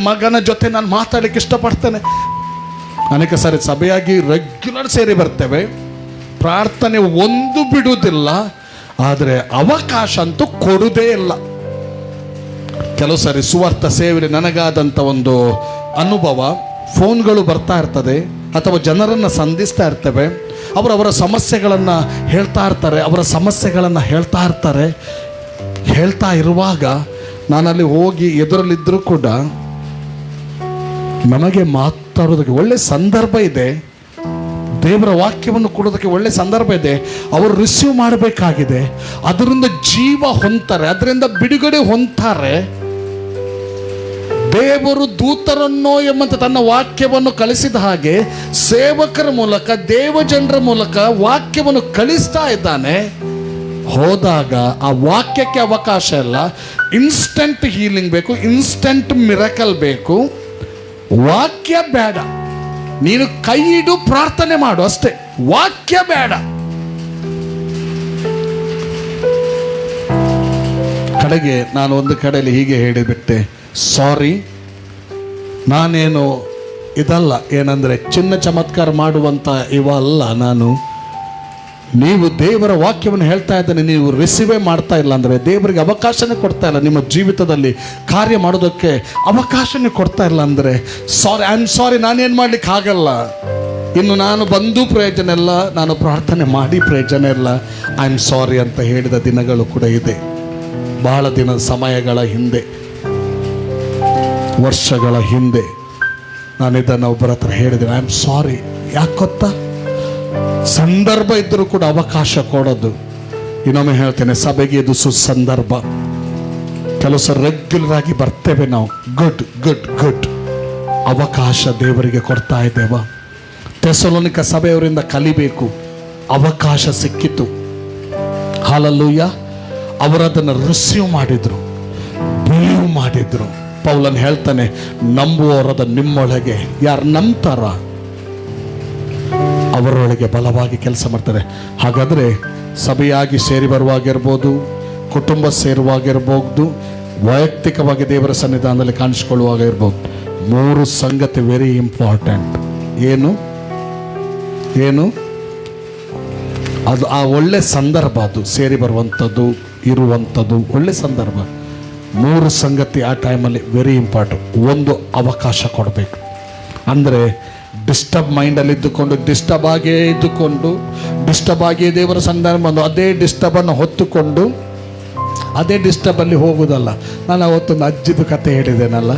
ಮಗನ ಜೊತೆ ನಾನು ಮಾತಾಡಲಿಕ್ಕೆ ಇಷ್ಟಪಡ್ತೇನೆ. ಅನೇಕ ಸಾರಿ ಸಭೆಯಾಗಿ ರೆಗ್ಯುಲರ್ ಸೇರಿ ಬರ್ತೇವೆ, ಪ್ರಾರ್ಥನೆ ಒಂದು ಬಿಡುವುದಿಲ್ಲ, ಆದರೆ ಅವಕಾಶ ಅಂತೂ ಕೊಡುವುದೇ ಇಲ್ಲ. ಕೆಲವು ಸಾರಿ ಸುವಾರ್ಥ ಸೇವೆಯಲ್ಲಿ ನನಗಾದಂಥ ಒಂದು ಅನುಭವ, ಫೋನ್ಗಳು ಬರ್ತಾ ಇರ್ತದೆ ಅಥವಾ ಜನರನ್ನು ಸಂಧಿಸ್ತಾ ಇರ್ತವೆ. ಅವರ ಸಮಸ್ಯೆಗಳನ್ನು ಹೇಳ್ತಾ ಇರುವಾಗ ನಾನಲ್ಲಿ ಹೋಗಿ ಎದುರಲ್ಲಿದ್ದರೂ ಕೂಡ ನಮಗೆ ಮಾತಾಡೋದಕ್ಕೆ ಒಳ್ಳೆ ಸಂದರ್ಭ ಇದೆ, ದೇವರ ವಾಕ್ಯವನ್ನು ಕೊಡೋದಕ್ಕೆ ಒಳ್ಳೆ ಸಂದರ್ಭ ಇದೆ. ಅವರು ರಿಸೀವ್ ಮಾಡಬೇಕಾಗಿದೆ, ಅದರಿಂದ ಜೀವ ಹೊಂತಾರೆ, ಅದರಿಂದ ಬಿಡುಗಡೆ ಹೊಂತಾರೆ. ದೇವರು ದೂತರನ್ನೋ ಎಂಬಂತೆ ತನ್ನ ವಾಕ್ಯವನ್ನು ಕಳಿಸಿದ ಹಾಗೆ ಸೇವಕರ ಮೂಲಕ, ದೇವಜನರ ಮೂಲಕ ವಾಕ್ಯವನ್ನು ಕಳಿಸ್ತಾ ಇದ್ದಾನೆ. ಹೋದಾಗ ಆ ವಾಕ್ಯಕ್ಕೆ ಅವಕಾಶ ಇಲ್ಲ. ಇನ್ಸ್ಟಂಟ್ ಹೀಲಿಂಗ್ ಬೇಕು, ಇನ್ಸ್ಟಂಟ್ ಮಿರಕಲ್ ಬೇಕು. ವಾಕ್ಯ ಬೇಡ, ನೀನು ಕೈ ಇಡು ಪ್ರಾರ್ಥನೆ ಮಾಡು ಅಷ್ಟೇ, ವಾಕ್ಯ ಬೇಡ. ಕಡೆಗೆ ನಾನು ಒಂದು ಕಡೆಯಲ್ಲಿ ಹೀಗೆ ಹೇಳಿಬಿಟ್ಟೆ, ಸಾರಿ, ನಾನೇನು ಇದಲ್ಲ, ಏನಂದರೆ ಚಿನ್ನ ಚಮತ್ಕಾರ ಮಾಡುವಂಥ ಇವಲ್ಲ ನಾನು. ನೀವು ದೇವರ ವಾಕ್ಯವನ್ನು ಹೇಳ್ತಾ ಇದ್ದಾನೆ, ನೀವು ರಿಸೀವೇ ಮಾಡ್ತಾ ಇಲ್ಲ ಅಂದರೆ ದೇವರಿಗೆ ಅವಕಾಶನೇ ಕೊಡ್ತಾ ಇಲ್ಲ, ನಿಮ್ಮ ಜೀವಿತದಲ್ಲಿ ಕಾರ್ಯ ಮಾಡೋದಕ್ಕೆ ಅವಕಾಶನೇ ಕೊಡ್ತಾ ಇಲ್ಲ ಅಂದರೆ ಸಾರಿ, ಐ ಆಮ್ ಸಾರಿ, ನಾನೇನು ಮಾಡ್ಲಿಕ್ಕೆ ಆಗಲ್ಲ. ಇನ್ನು ನಾನು ಬಂದು ಪ್ರಯೋಜನ ಇಲ್ಲ, ನಾನು ಪ್ರಾರ್ಥನೆ ಮಾಡಿ ಪ್ರಯೋಜನ ಇಲ್ಲ, ಐ ಆಮ್ ಸಾರಿ ಅಂತ ಹೇಳಿದ ದಿನಗಳು ಕೂಡ ಇದೆ. ಬಹಳ ದಿನ ಸಮಯಗಳ ಹಿಂದೆ, ವರ್ಷಗಳ ಹಿಂದೆ ನಾನು ಇದನ್ನು ಒಬ್ಬರ ಹತ್ರ ಹೇಳಿದೆ, ಐ ಆಮ್ ಸಾರಿ. ಯಾಕೆ ಗೊತ್ತಾ, ಸಂದರ್ಭ ಇದ್ದರೂ ಕೂಡ ಅವಕಾಶ ಕೊಡೋದು. ಇನ್ನೊಮ್ಮೆ ಹೇಳ್ತೇನೆ, ಸಭೆಗೆ ಇದು ಸುಸಂದರ್ಭ. ಕೆಲವು ಸಲ ರೆಗ್ಯುಲರ್ ಆಗಿ ಬರ್ತೇವೆ ನಾವು, ಗುಡ್ ಗುಡ್ ಗುಡ್, ಅವಕಾಶ ದೇವರಿಗೆ ಕೊಡ್ತಾ ಇದ್ದೇವ. ಥೆಸಲೋನಿಕ ಸಭೆಯವರಿಂದ ಕಲಿಬೇಕು, ಅವಕಾಶ ಸಿಕ್ಕಿತು. ಹಲ್ಲೆಲೂಯಾ. ಅವರದನ್ನು ರಿಸೀವ್ ಮಾಡಿದ್ರು, ಬಿಲೀವ್ ಮಾಡಿದ್ರು. ಪೌಲನ್ ಹೇಳ್ತಾನೆ, ನಂಬುವವರದ ನಿಮ್ಮೊಳಗೆ ಯಾರು ನಂಬ್ತಾರ ಅವರೊಳಗೆ ಬಲವಾಗಿ ಕೆಲಸ ಮಾಡ್ತಾರೆ. ಹಾಗಾದರೆ ಸಭೆಯಾಗಿ ಸೇರಿ ಬರುವಾಗಿರ್ಬೋದು, ಕುಟುಂಬ ಸೇರುವಾಗಿರ್ಬೋದು, ವೈಯಕ್ತಿಕವಾಗಿ ದೇವರ ಸನ್ನಿಧಾನದಲ್ಲಿ ಕಾಣಿಸ್ಕೊಳ್ಳುವಾಗ ಇರ್ಬೋದು, 3 ಸಂಗತಿ ವೆರಿ ಇಂಪಾರ್ಟೆಂಟ್. ಏನು ಅದು ಆ ಒಳ್ಳೆ ಸಂದರ್ಭ, ಅದು ಸೇರಿ ಬರುವಂಥದ್ದು, ಇರುವಂಥದ್ದು ಒಳ್ಳೆ ಸಂದರ್ಭ. 3 ಸಂಗತಿ ಆ ಟೈಮಲ್ಲಿ ವೆರಿ ಇಂಪಾರ್ಟೆಂಟ್. ಒಂದು, ಅವಕಾಶ ಕೊಡಬೇಕು. ಅಂದರೆ ಡಿಸ್ಟರ್ಬ್ ಮೈಂಡಲ್ಲಿ ಇದ್ದುಕೊಂಡು, ಡಿಸ್ಟರ್ಬ್ ಆಗಿಯೇ ದೇವರ ಸಂಧಾನ ಬಂದು ಅದೇ ಡಿಸ್ಟರ್ಬನ್ನು ಹೊತ್ತುಕೊಂಡು ಅದೇ ಡಿಸ್ಟರ್ಬಲ್ಲಿ ಹೋಗೋದಲ್ಲ. ನಾನು ಅವತ್ತೊಂದು ಅಜ್ಜಿದು ಕತೆ ಹೇಳಿದ್ದೇನಲ್ಲ,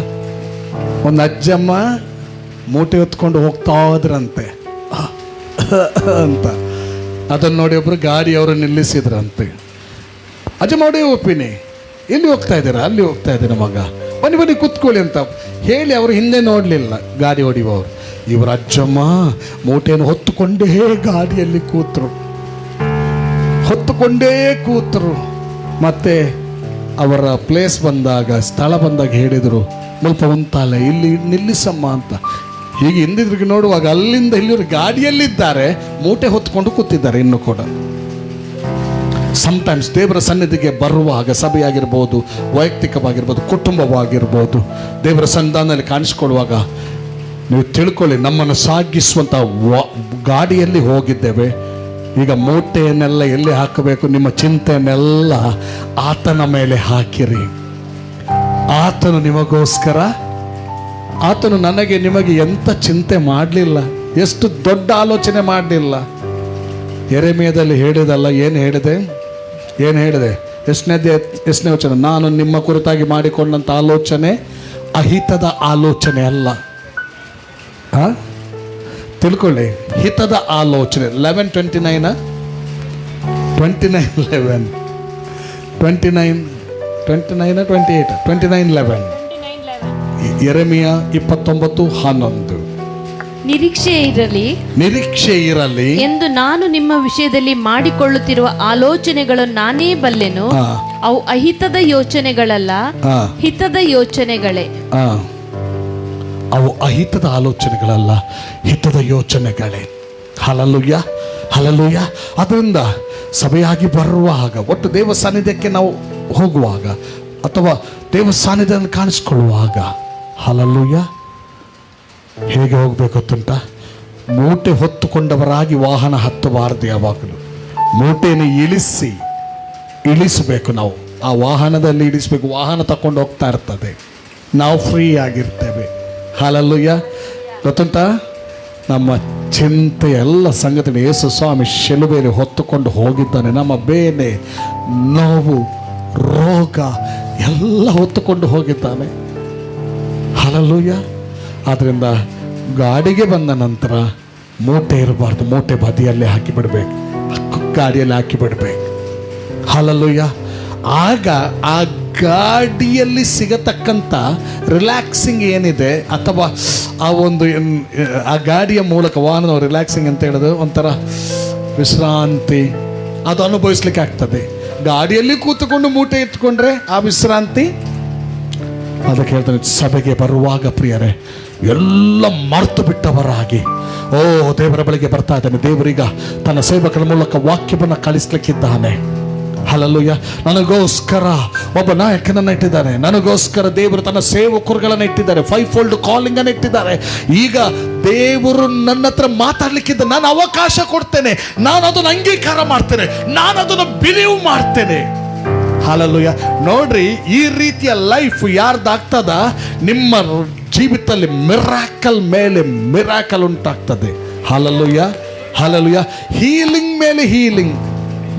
ಒಂದು ಅಜ್ಜಮ್ಮ ಮೂಟೆ ಹೊತ್ಕೊಂಡು ಹೋಗ್ತಾ ಇದ್ರಂತೆ ಅಂತ. ಅದನ್ನು ನೋಡಿ ಒಬ್ಬರು ಗಾಡಿಯವರು ನಿಲ್ಲಿಸಿದ್ರಂತೆ. ಅಜ್ಜಮ್ಮ ನೋಡಿ ಒಪ್ಪಿನಿ, ಎಲ್ಲಿ ಹೋಗ್ತಾ ಇದ್ದೀರಾ? ಅಲ್ಲಿ ಹೋಗ್ತಾ ಇದ್ದೀನಿ ಮಗ, ಬನ್ನಿ ಕೂತ್ಕೊಳ್ಳಿ ಅಂತ ಹೇಳಿ ಅವರು ಹಿಂದೆ ನೋಡಲಿಲ್ಲ ಗಾಡಿ ಹೊಡಿಯುವವರು. ಇವರ ಅಜ್ಜಮ್ಮ ಮೂಟೆಯನ್ನು ಹೊತ್ತುಕೊಂಡೇ ಗಾಡಿಯಲ್ಲಿ ಕೂತರು. ಮತ್ತೆ ಅವರ ಪ್ಲೇಸ್ ಬಂದಾಗ, ಸ್ಥಳ ಬಂದಾಗ ಹೇಳಿದರು, ಸ್ವಲ್ಪ ಉಂತಾಲೆ ಇಲ್ಲಿ ನಿಲ್ಲಿಸಮ್ಮ ಅಂತ. ಹೀಗೆ ಹಿಂದಿದ್ರಿಗೆ ನೋಡುವಾಗ ಅಲ್ಲಿಂದ ಇಲ್ಲಿವರು ಗಾಡಿಯಲ್ಲಿದ್ದಾರೆ, ಮೂಟೆ ಹೊತ್ಕೊಂಡು ಕೂತಿದ್ದಾರೆ ಇನ್ನೂ ಕೂಡ. ಸಮ್ಟೈಮ್ಸ್ ದೇವರ ಸನ್ನಿಧಿಗೆ ಬರುವಾಗ, ಸಭೆಯಾಗಿರ್ಬೋದು, ವೈಯಕ್ತಿಕವಾಗಿರ್ಬೋದು, ಕುಟುಂಬವಾಗಿರ್ಬೋದು, ದೇವರ ಸನ್ನಿಧಾನದಲ್ಲಿ ಕಾಣಿಸ್ಕೊಳ್ಳುವಾಗ ನೀವು ತಿಳ್ಕೊಳ್ಳಿ, ನಮ್ಮನ್ನು ಸಾಗಿಸುವಂಥ ಗಾಡಿಯಲ್ಲಿ ಹೋಗಿದ್ದೇವೆ. ಈಗ ಮೂಟೆಯನ್ನೆಲ್ಲ ಎಲ್ಲಿ ಹಾಕಬೇಕು, ನಿಮ್ಮ ಚಿಂತೆಯನ್ನೆಲ್ಲ ಆತನ ಮೇಲೆ ಹಾಕಿರಿ. ಆತನು ನಿಮಗೋಸ್ಕರ, ಆತನು ನನಗೆ ನಿಮಗೆ ಎಂಥ ಚಿಂತೆ ಮಾಡಲಿಲ್ಲ, ಎಷ್ಟು ದೊಡ್ಡ ಆಲೋಚನೆ ಮಾಡಲಿಲ್ಲ. ಯೆರೆಮೀಯದಲ್ಲಿ ಹೇಳಿದಲ್ಲ, ಏನು ಹೇಳಿದೆ? ಎಷ್ಟನೇ ವಚನ? ನಾನು ನಿಮ್ಮ ಕುರಿತಾಗಿ ಮಾಡಿಕೊಂಡಂಥ ಆಲೋಚನೆ ಅಹಿತದ ಆಲೋಚನೆ ಅಲ್ಲ. ತಿಳ್ಕೊಳ್ಳಿ, ಹಿತದ ಆಲೋಚನೆ. 11:29 29:11 ಯೆರೆಮೀಯ 29:11. ನಿರೀಕ್ಷೆ ಇರಲಿ ಎಂದು ನಾನು ನಿಮ್ಮ ವಿಷಯದಲ್ಲಿ ಮಾಡಿಕೊಳ್ಳುತ್ತಿರುವ ಆಲೋಚನೆಗಳನ್ನು ನಾನೇ ಬಲ್ಲೆನು. ಅವು ಅಹಿತದ ಯೋಚನೆಗಳಲ್ಲ, ಹಿತದ ಯೋಚನೆಗಳೇ. ಅವು ಅಹಿತದ ಆಲೋಚನೆಗಳಲ್ಲ, ಹಿತದ ಯೋಚನೆಗಳೇ. Hallelujah, hallelujah. ಅದರಿಂದ ಸಭೆಯಾಗಿ ಬರುವಾಗ, ಒಟ್ಟು ದೇವ ಸಾನ್ನಿಧ್ಯಕ್ಕೆ ನಾವು ಹೋಗುವಾಗ ಅಥವಾ ದೇವ ಸಾನ್ನಿಧ್ಯವನ್ನು ಕಾಣಿಸ್ಕೊಳ್ಳುವಾಗ, ಹಲ್ಲೆಲೂಯಾ, ಹೇಗೆ ಹೋಗಬೇಕು ಗೊತ್ತುಂಟ? ಮೂಟೆ ಹೊತ್ತುಕೊಂಡವರಾಗಿ ವಾಹನ ಹತ್ತಬಾರದು. ಯಾವಾಗಲೂ ಮೂಟೆಯನ್ನು ಇಳಿಸಬೇಕು ನಾವು. ಆ ವಾಹನದಲ್ಲಿ ಇಡಿಸ್ಬೇಕು. ವಾಹನ ತಕೊಂಡು ಹೋಗ್ತಾ ಇರ್ತದೆ, ನಾವು ಫ್ರೀ ಆಗಿರ್ತೇವೆ. ಹಾಲೆಲೂಯ. ಗೊತ್ತುಂಟ, ನಮ್ಮ ಚಿಂತೆ ಎಲ್ಲ ಸಂಗತಿಗಳು ಯೇಸು ಸ್ವಾಮಿ ಶಿಲುಬೆಯಲ್ಲಿ ಹೊತ್ತುಕೊಂಡು ಹೋಗಿದ್ದಾನೆ. ನಮ್ಮ ಬೇನೆ, ನೋವು, ರೋಗ ಎಲ್ಲ ಹೊತ್ತುಕೊಂಡು ಹೋಗಿದ್ದಾನೆ. ಹಾಲೆಲೂಯ. ಆದ್ದರಿಂದ ಗಾಡಿಗೆ ಬಂದ ನಂತರ ಮೂಟೆ ಇರಬಾರ್ದು, ಮೂಟೆ ಬದಿಯಲ್ಲೇ ಹಾಕಿಬಿಡ್ಬೇಕು, ಗಾಡಿಯಲ್ಲಿ ಹಾಕಿಬಿಡ್ಬೇಕು. ಹಾಲೆಲೂಯ. ಆಗ ಆ ಗಾಡಿಯಲ್ಲಿ ಸಿಗತಕ್ಕಂಥ ರಿಲ್ಯಾಕ್ಸಿಂಗ್ ಏನಿದೆ, ಅಥವಾ ಆ ಒಂದು ಆ ಗಾಡಿಯ ಮೂಲಕ ವಾಹನದ ರಿಲ್ಯಾಕ್ಸಿಂಗ್ ಅಂತ ಹೇಳಿದ್ರೆ ಒಂಥರ ವಿಶ್ರಾಂತಿ, ಅದು ಅನುಭವಿಸ್ಲಿಕ್ಕೆ ಆಗ್ತದೆ. ಗಾಡಿಯಲ್ಲಿ ಕೂತುಕೊಂಡು ಮೂಟೆ ಇಟ್ಕೊಂಡ್ರೆ ಆ ವಿಶ್ರಾಂತಿ. ಅದಕ್ಕೆ ಹೇಳ್ತಾನೆ, ಸಭೆಗೆ ಬರುವಾಗ ಪ್ರಿಯರೇ ಎಲ್ಲ ಮರ್ತು ಬಿಟ್ಟವರಾಗಿ, ಓ ದೇವರ ಬಳಿಗೆ ಬರ್ತಾ ಇದ್ದಾನೆ. ದೇವರೀಗ ತನ್ನ ಸೇವಕರ ಮೂಲಕ ವಾಕ್ಯವನ್ನು ಕಳಿಸ್ಲಿಕ್ಕಿದ್ದಾನೆ. ಹಲ್ಲೆಲೂಯ. ನನಗೋಸ್ಕರ ಒಬ್ಬ ನಾಯಕನನ್ನು ಇಟ್ಟಿದ್ದಾರೆ, ನನಗೋಸ್ಕರ ದೇವರು ತನ್ನ ಸೇವಕರುಗಳನ್ನು ಇಟ್ಟಿದ್ದಾರೆ, 5 fold ಕಾಲಿಂಗ್ ಅನ್ನು ಇಟ್ಟಿದ್ದಾರೆ. ಈಗ ದೇವರು ನನ್ನ ಹತ್ರ ಮಾತಾಡ್ಲಿಕ್ಕಿದ್ದ, ನಾನು ಅವಕಾಶ ಕೊಡ್ತೇನೆ, ನಾನು ಅದನ್ನು ಅಂಗೀಕಾರ ಮಾಡ್ತೇನೆ, ನಾನು ಅದನ್ನು ಬಿಲೀವ್ ಮಾಡ್ತೇನೆ. ಹಲ್ಲೆಲೂಯ. ನೋಡ್ರಿ, ಈ ರೀತಿಯ ಲೈಫ್ ಯಾರ್ದಾಗ್ತದ, ನಿಮ್ಮ ಜೀವಿತದಲ್ಲಿ ಮಿರಾಕಲ್ ಮೇಲೆ ಮಿರಾಕಲ್ ಉಂಟಾಗ್ತದೆ. Hallelujah, hallelujah. ಹೀಲಿಂಗ್ ಮೇಲೆ ಹೀಲಿಂಗ್,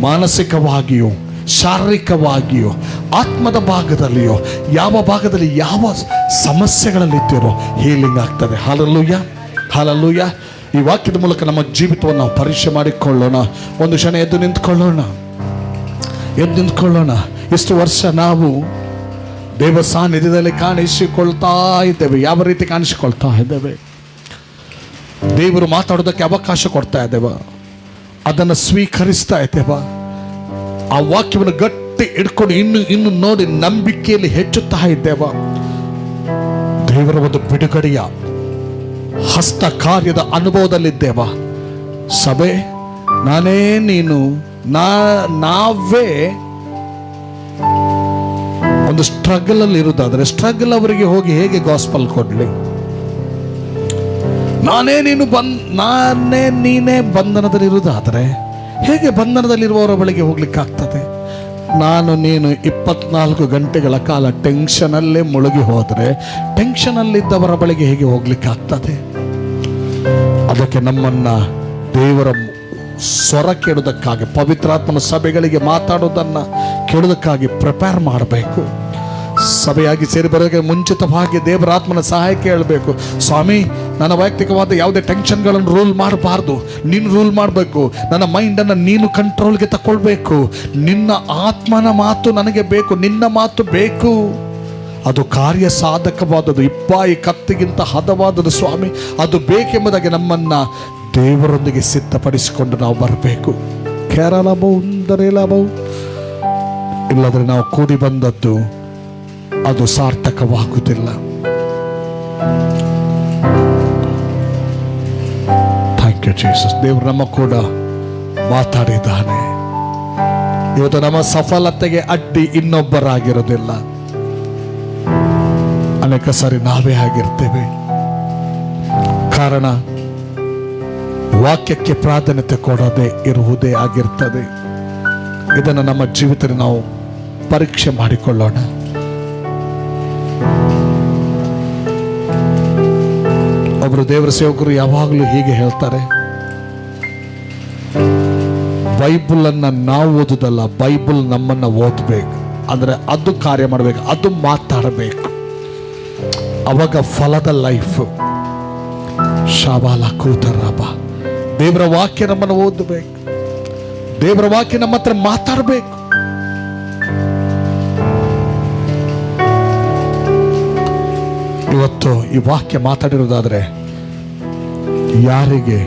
ಮಾನಸಿಕವಾಗಿಯೂ ಶಾರೀರಿಕವಾಗಿಯೋ ಆತ್ಮದ ಭಾಗದಲ್ಲಿಯೋ ಯಾವ ಭಾಗದಲ್ಲಿ ಯಾವ ಸಮಸ್ಯೆಗಳಲ್ಲಿದ್ದೀರೋ ಹೀಲಿಂಗ್ ಆಗ್ತದೆ. Hallelujah, hallelujah. ಈ ವಾಕ್ಯದ ಮೂಲಕ ನಮ್ಮ ಜೀವಿತವನ್ನು ನಾವು ಪರೀಕ್ಷೆ ಮಾಡಿಕೊಳ್ಳೋಣ. ಒಂದು ಕ್ಷಣ ಎದ್ದು ನಿಂತ್ಕೊಳ್ಳೋಣ, ಎದ್ದು ನಿಂತ್ಕೊಳ್ಳೋಣ. ಇಷ್ಟು ವರ್ಷ ನಾವು ದೇವ ಸಾನ್ನಿಧ್ಯದಲ್ಲಿ ಕಾಣಿಸಿಕೊಳ್ತಾ ಇದ್ದೇವೆ. ಯಾವ ರೀತಿ ಕಾಣಿಸಿಕೊಳ್ತಾ ಇದ್ದೇವೆ? ದೇವರು ಮಾತಾಡೋದಕ್ಕೆ ಅವಕಾಶ ಕೊಡ್ತಾ ಇದ್ದೇವೆ, ಅದನ್ನು ಸ್ವೀಕರಿಸ್ತಾ ಇದ್ದೇವೆ. ಆ ವಾಕ್ಯವನ್ನು ಗಟ್ಟಿ ಹಿಡ್ಕೊಂಡು ಇನ್ನು ನೋಡಿ ನಂಬಿಕೆಯಲ್ಲಿ ಹೆಚ್ಚುತ್ತಾ ಇದ್ದೇವ. ದೇವರ ಒಂದು ಬಿಡುಗಡೆಯ ಹಸ್ತ ಕಾರ್ಯದ ಅನುಭವದಲ್ಲಿದ್ದೇವ. ಸಭೆ, ನಾನೇ ನೀನು ನಾವೇ ಒಂದು ಸ್ಟ್ರಗಲ್ ಅಲ್ಲಿ ಇರುವುದಾದ್ರೆ, ಸ್ಟ್ರಗಲ್ ಅವರಿಗೆ ಹೋಗಿ ಹೇಗೆ ಗಾಸ್ಪಲ್ ಕೊಡ್ಲಿ? ನಾನೇ ನೀನೇ ಬಂಧನದಲ್ಲಿ ಇರುವುದಾದರೆ ಹೇಗೆ ಬಂಧನದಲ್ಲಿರುವವರ ಬಳಿಗೆ ಹೋಗ್ಲಿಕ್ಕಾಗ್ತದೆ? ನಾನು ನೀನು 24 ಗಂಟೆಗಳ ಕಾಲ ಟೆನ್ಷನಲ್ಲೇ ಮುಳುಗಿ ಹೋದರೆ ಟೆನ್ಷನಲ್ಲಿದ್ದವರ ಬಳಿಗೆ ಹೇಗೆ ಹೋಗ್ಲಿಕ್ಕಾಗ್ತದೆ? ಅದಕ್ಕೆ ನಮ್ಮನ್ನ ದೇವರ ಸ್ವರ ಕೇಳೋದಕ್ಕಾಗಿ, ಪವಿತ್ರಾತ್ಮನ ಸಭೆಗಳಿಗೆ ಮಾತಾಡೋದನ್ನು ಕೇಳೋದಕ್ಕಾಗಿ ಪ್ರಿಪೇರ್ ಮಾಡಬೇಕು. ಸಭೆಯಾಗಿ ಸೇರಿ ಬರೋದಕ್ಕೆ ಮುಂಚಿತವಾಗಿ ದೇವರ ಆತ್ಮನ ಸಹಾಯ ಕೇಳಬೇಕು. ಸ್ವಾಮಿ, ನನ್ನ ವೈಯಕ್ತಿಕವಾದ ಯಾವುದೇ ಟೆನ್ಷನ್ಗಳನ್ನು ರೂಲ್ ಮಾಡಬಾರ್ದು, ನೀನು ರೂಲ್ ಮಾಡಬೇಕು. ನನ್ನ ಮೈಂಡನ್ನು ನೀನು ಕಂಟ್ರೋಲ್ಗೆ ತಗೊಳ್ಬೇಕು. ನಿನ್ನ ಆತ್ಮನ ಮಾತು ನನಗೆ ಬೇಕು, ನಿನ್ನ ಮಾತು ಬೇಕು. ಅದು ಕಾರ್ಯ ಸಾಧಕವಾದದ್ದು, ಇಪ್ಪಾಯಿ ಕತ್ತಿಗಿಂತ ಹದವಾದದ್ದು ಸ್ವಾಮಿ. ಅದು ಬೇಕೆಂಬುದಾಗಿ ನಮ್ಮನ್ನ ದೇವರೊಂದಿಗೆ ಸಿದ್ಧಪಡಿಸಿಕೊಂಡು ನಾವು ಬರಬೇಕು. ಕೇರಳ ಬಹು ಇಲ್ಲದ್ರೆ ನಾವು ಕೂಡಿ ಬಂದದ್ದು ಅದು ಸಾರ್ಥಕವಾಗುವುದಿಲ್ಲ. Thank you Jesus. ದೇವರು ನಮ್ಮ ಕೂಡ ಮಾತಾಡಿದ್ದಾನೆ. ಇವತ್ತು ನಮ್ಮ ಸಫಲತೆಗೆ ಅಡ್ಡಿ ಇನ್ನೊಬ್ಬರಾಗಿರೋದಿಲ್ಲ, ಅನೇಕ ಸಾರಿ ನಾವೇ ಆಗಿರ್ತೇವೆ. ಕಾರಣ ವಾಕ್ಯಕ್ಕೆ ಪ್ರಾಧಾನ್ಯತೆ ಕೊಡದೆ ಇರುವುದೇ ಆಗಿರ್ತದೆ. ಇದನ್ನು ನಮ್ಮ ಜೀವಿತದಲ್ಲಿ ನಾವು ಪರೀಕ್ಷೆ ಮಾಡಿಕೊಳ್ಳೋಣ. ಒಬ್ಬರು ದೇವರ ಸೇವಕರು ಯಾವಾಗಲೂ ಹೀಗೆ ಹೇಳ್ತಾರೆ, ಬೈಬಲ್ ಅನ್ನ ನಾವು ಓದುದಲ್ಲ, ಬೈಬಲ್ ನಮ್ಮನ್ನ ಓದಬೇಕು. ಅಂದ್ರೆ ಅದು ಕಾರ್ಯ ಮಾಡಬೇಕು, ಅದು ಮಾತಾಡಬೇಕು. ಅವಾಗ ಫಲದ ಲೈಫ್. ಶಾಬಾಲ ಕೂತರಬ. ದೇವರ ವಾಕ್ಯ ನಮ್ಮನ್ನು ಓದಬೇಕು, ದೇವರ ವಾಕ್ಯ ನಮ್ಮ ಹತ್ರ ಮಾತಾಡಬೇಕು. ಇವತ್ತು ಈ ವಾಕ್ಯ ಮಾತಾಡಿರೋದಾದ್ರೆ ಯಾರಿಗೆ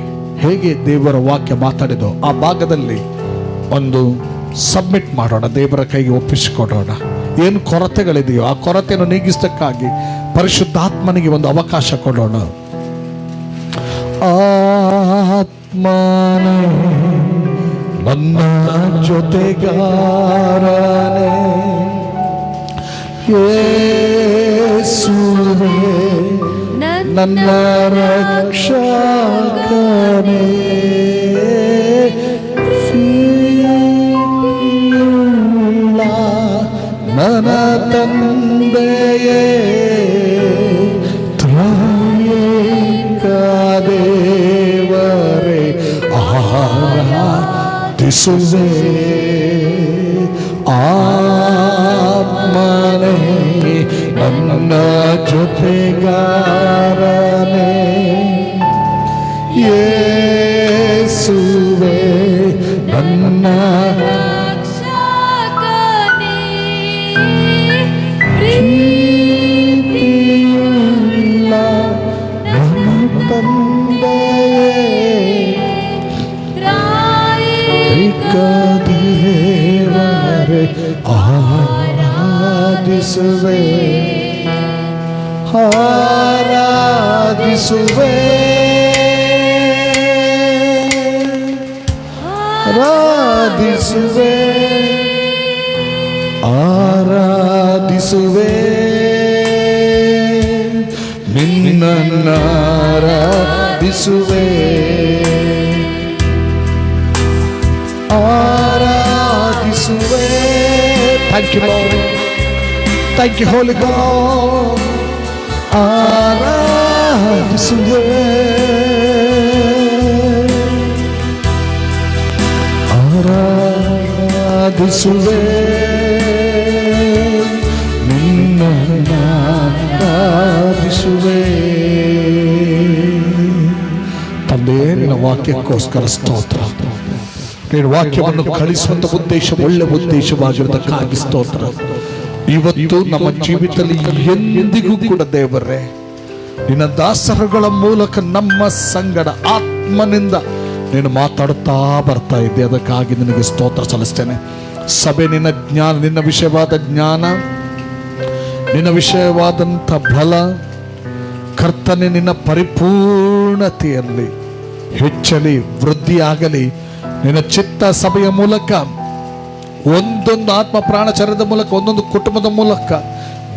ಹೇಗೆ ದೇವರ ವಾಕ್ಯ ಮಾತಾಡಿದೋ ಆ ಭಾಗದಲ್ಲಿ ಒಂದು ಸಬ್ಮಿಟ್ ಮಾಡೋಣ, ದೇವರ ಕೈಗೆ ಒಪ್ಪಿಸಿಕೊಡೋಣ. ಏನು ಕೊರತೆಗಳಿದೆಯೋ ಆ ಕೊರತೆಯನ್ನು ನೀಗಿಸಕ್ಕಾಗಿ ಪರಿಶುದ್ಧಾತ್ಮನಿಗೆ ಒಂದು ಅವಕಾಶ ಕೊಡೋಣ. ಆತ್ಮನೇ ನನ್ನ ಜೊತೆಗಾರನೇ, ಯೇಸುವೇ ನನ್ನ ರಕ್ಷಕನೇ, ನನ್ನ ತಂದೆಯೇ ತ್ರಾಯಕ ದೇವರೇ ಆರಾಧಿಸುವೆ ಆತ್ಮನೇ ನನ್ನ ಜೊತೆಗಾರನೇ ಯೇಸುವೇ ನನ್ನ ಪ್ರೀತಿಯುಳ್ಳ ನನ್ನ ತಂದೆಯೇ ದೇವರೇ ಆರಾಧಿಸುವೆ ಆರಾಧಿಸುವೆ ಆರಾಧಿಸುವೆ ಆರಾಧಿಸುವೆ ನಿನ್ನನ್ನು ಆರಾಧಿಸುವೆ ಆರಾಧಿಸುವೆ. Thank you, Lord. Thank you, Holy God. ಆರಾಧಿಸುವೆ ಆರಾಧಿಸುವೆ ನಿನ್ನನ್ನು ಆರಾಧಿಸುವೆ. ತಂದೆ, ನಿನ್ನ ವಾಕ್ಯಕ್ಕೋಸ್ಕರ ಸ್ತೋತ್ರ. ನೀನು ವಾಕ್ಯವನ್ನು ಕಳಿಸುವಂತ ಉದ್ದೇಶ ಒಳ್ಳೆ ಉದ್ದೇಶವಾಗಿರೋದಕ್ಕಾಗಿ ಸ್ತೋತ್ರ. ಇವತ್ತು ನಮ್ಮ ಜೀವಿತದಲ್ಲಿ ಎಂದಿಗೂ ಕೂಡ ದೇವರೇ ನಿನ್ನ ದಾಸರುಗಳ ಮೂಲಕ ನಮ್ಮ ಸಂಗಡ ಆತ್ಮನಿಂದ ನೀನು ಮಾತಾಡುತ್ತಾ ಬರ್ತಾ ಇದ್ದೆ. ಅದಕ್ಕಾಗಿ ನಿನಗೆ ಸ್ತೋತ್ರ ಸಲ್ಲಿಸ್ತೇನೆ. ಸಭೆ ನಿನ್ನ ಜ್ಞಾನ, ನಿನ್ನ ವಿಷಯವಾದ ಜ್ಞಾನ, ನಿನ್ನ ವಿಷಯವಾದಂಥ ಬಲ ಕರ್ತನೆ ನಿನ್ನ ಪರಿಪೂರ್ಣತೆಯಲ್ಲಿ ಹೆಚ್ಚಲಿ, ವೃದ್ಧಿಯಾಗಲಿ. ನಿನ್ನ ಚಿತ್ತ ಸಭೆಯ ಮೂಲಕ, ಒಂದೊಂದು ಆತ್ಮ ಪ್ರಾಣಚರ್ಯದ ಮೂಲಕ, ಒಂದೊಂದು ಕುಟುಂಬದ ಮೂಲಕ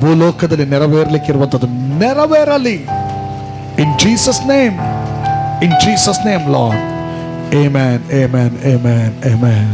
ಭೂಲೋಕದಲ್ಲಿ ನೆರವೇರಲಿಕ್ಕಿರುವಂಥದ್ದು ನೆರವೇರಲಿ. In Jesus name, Lord. Amen, amen, amen, amen.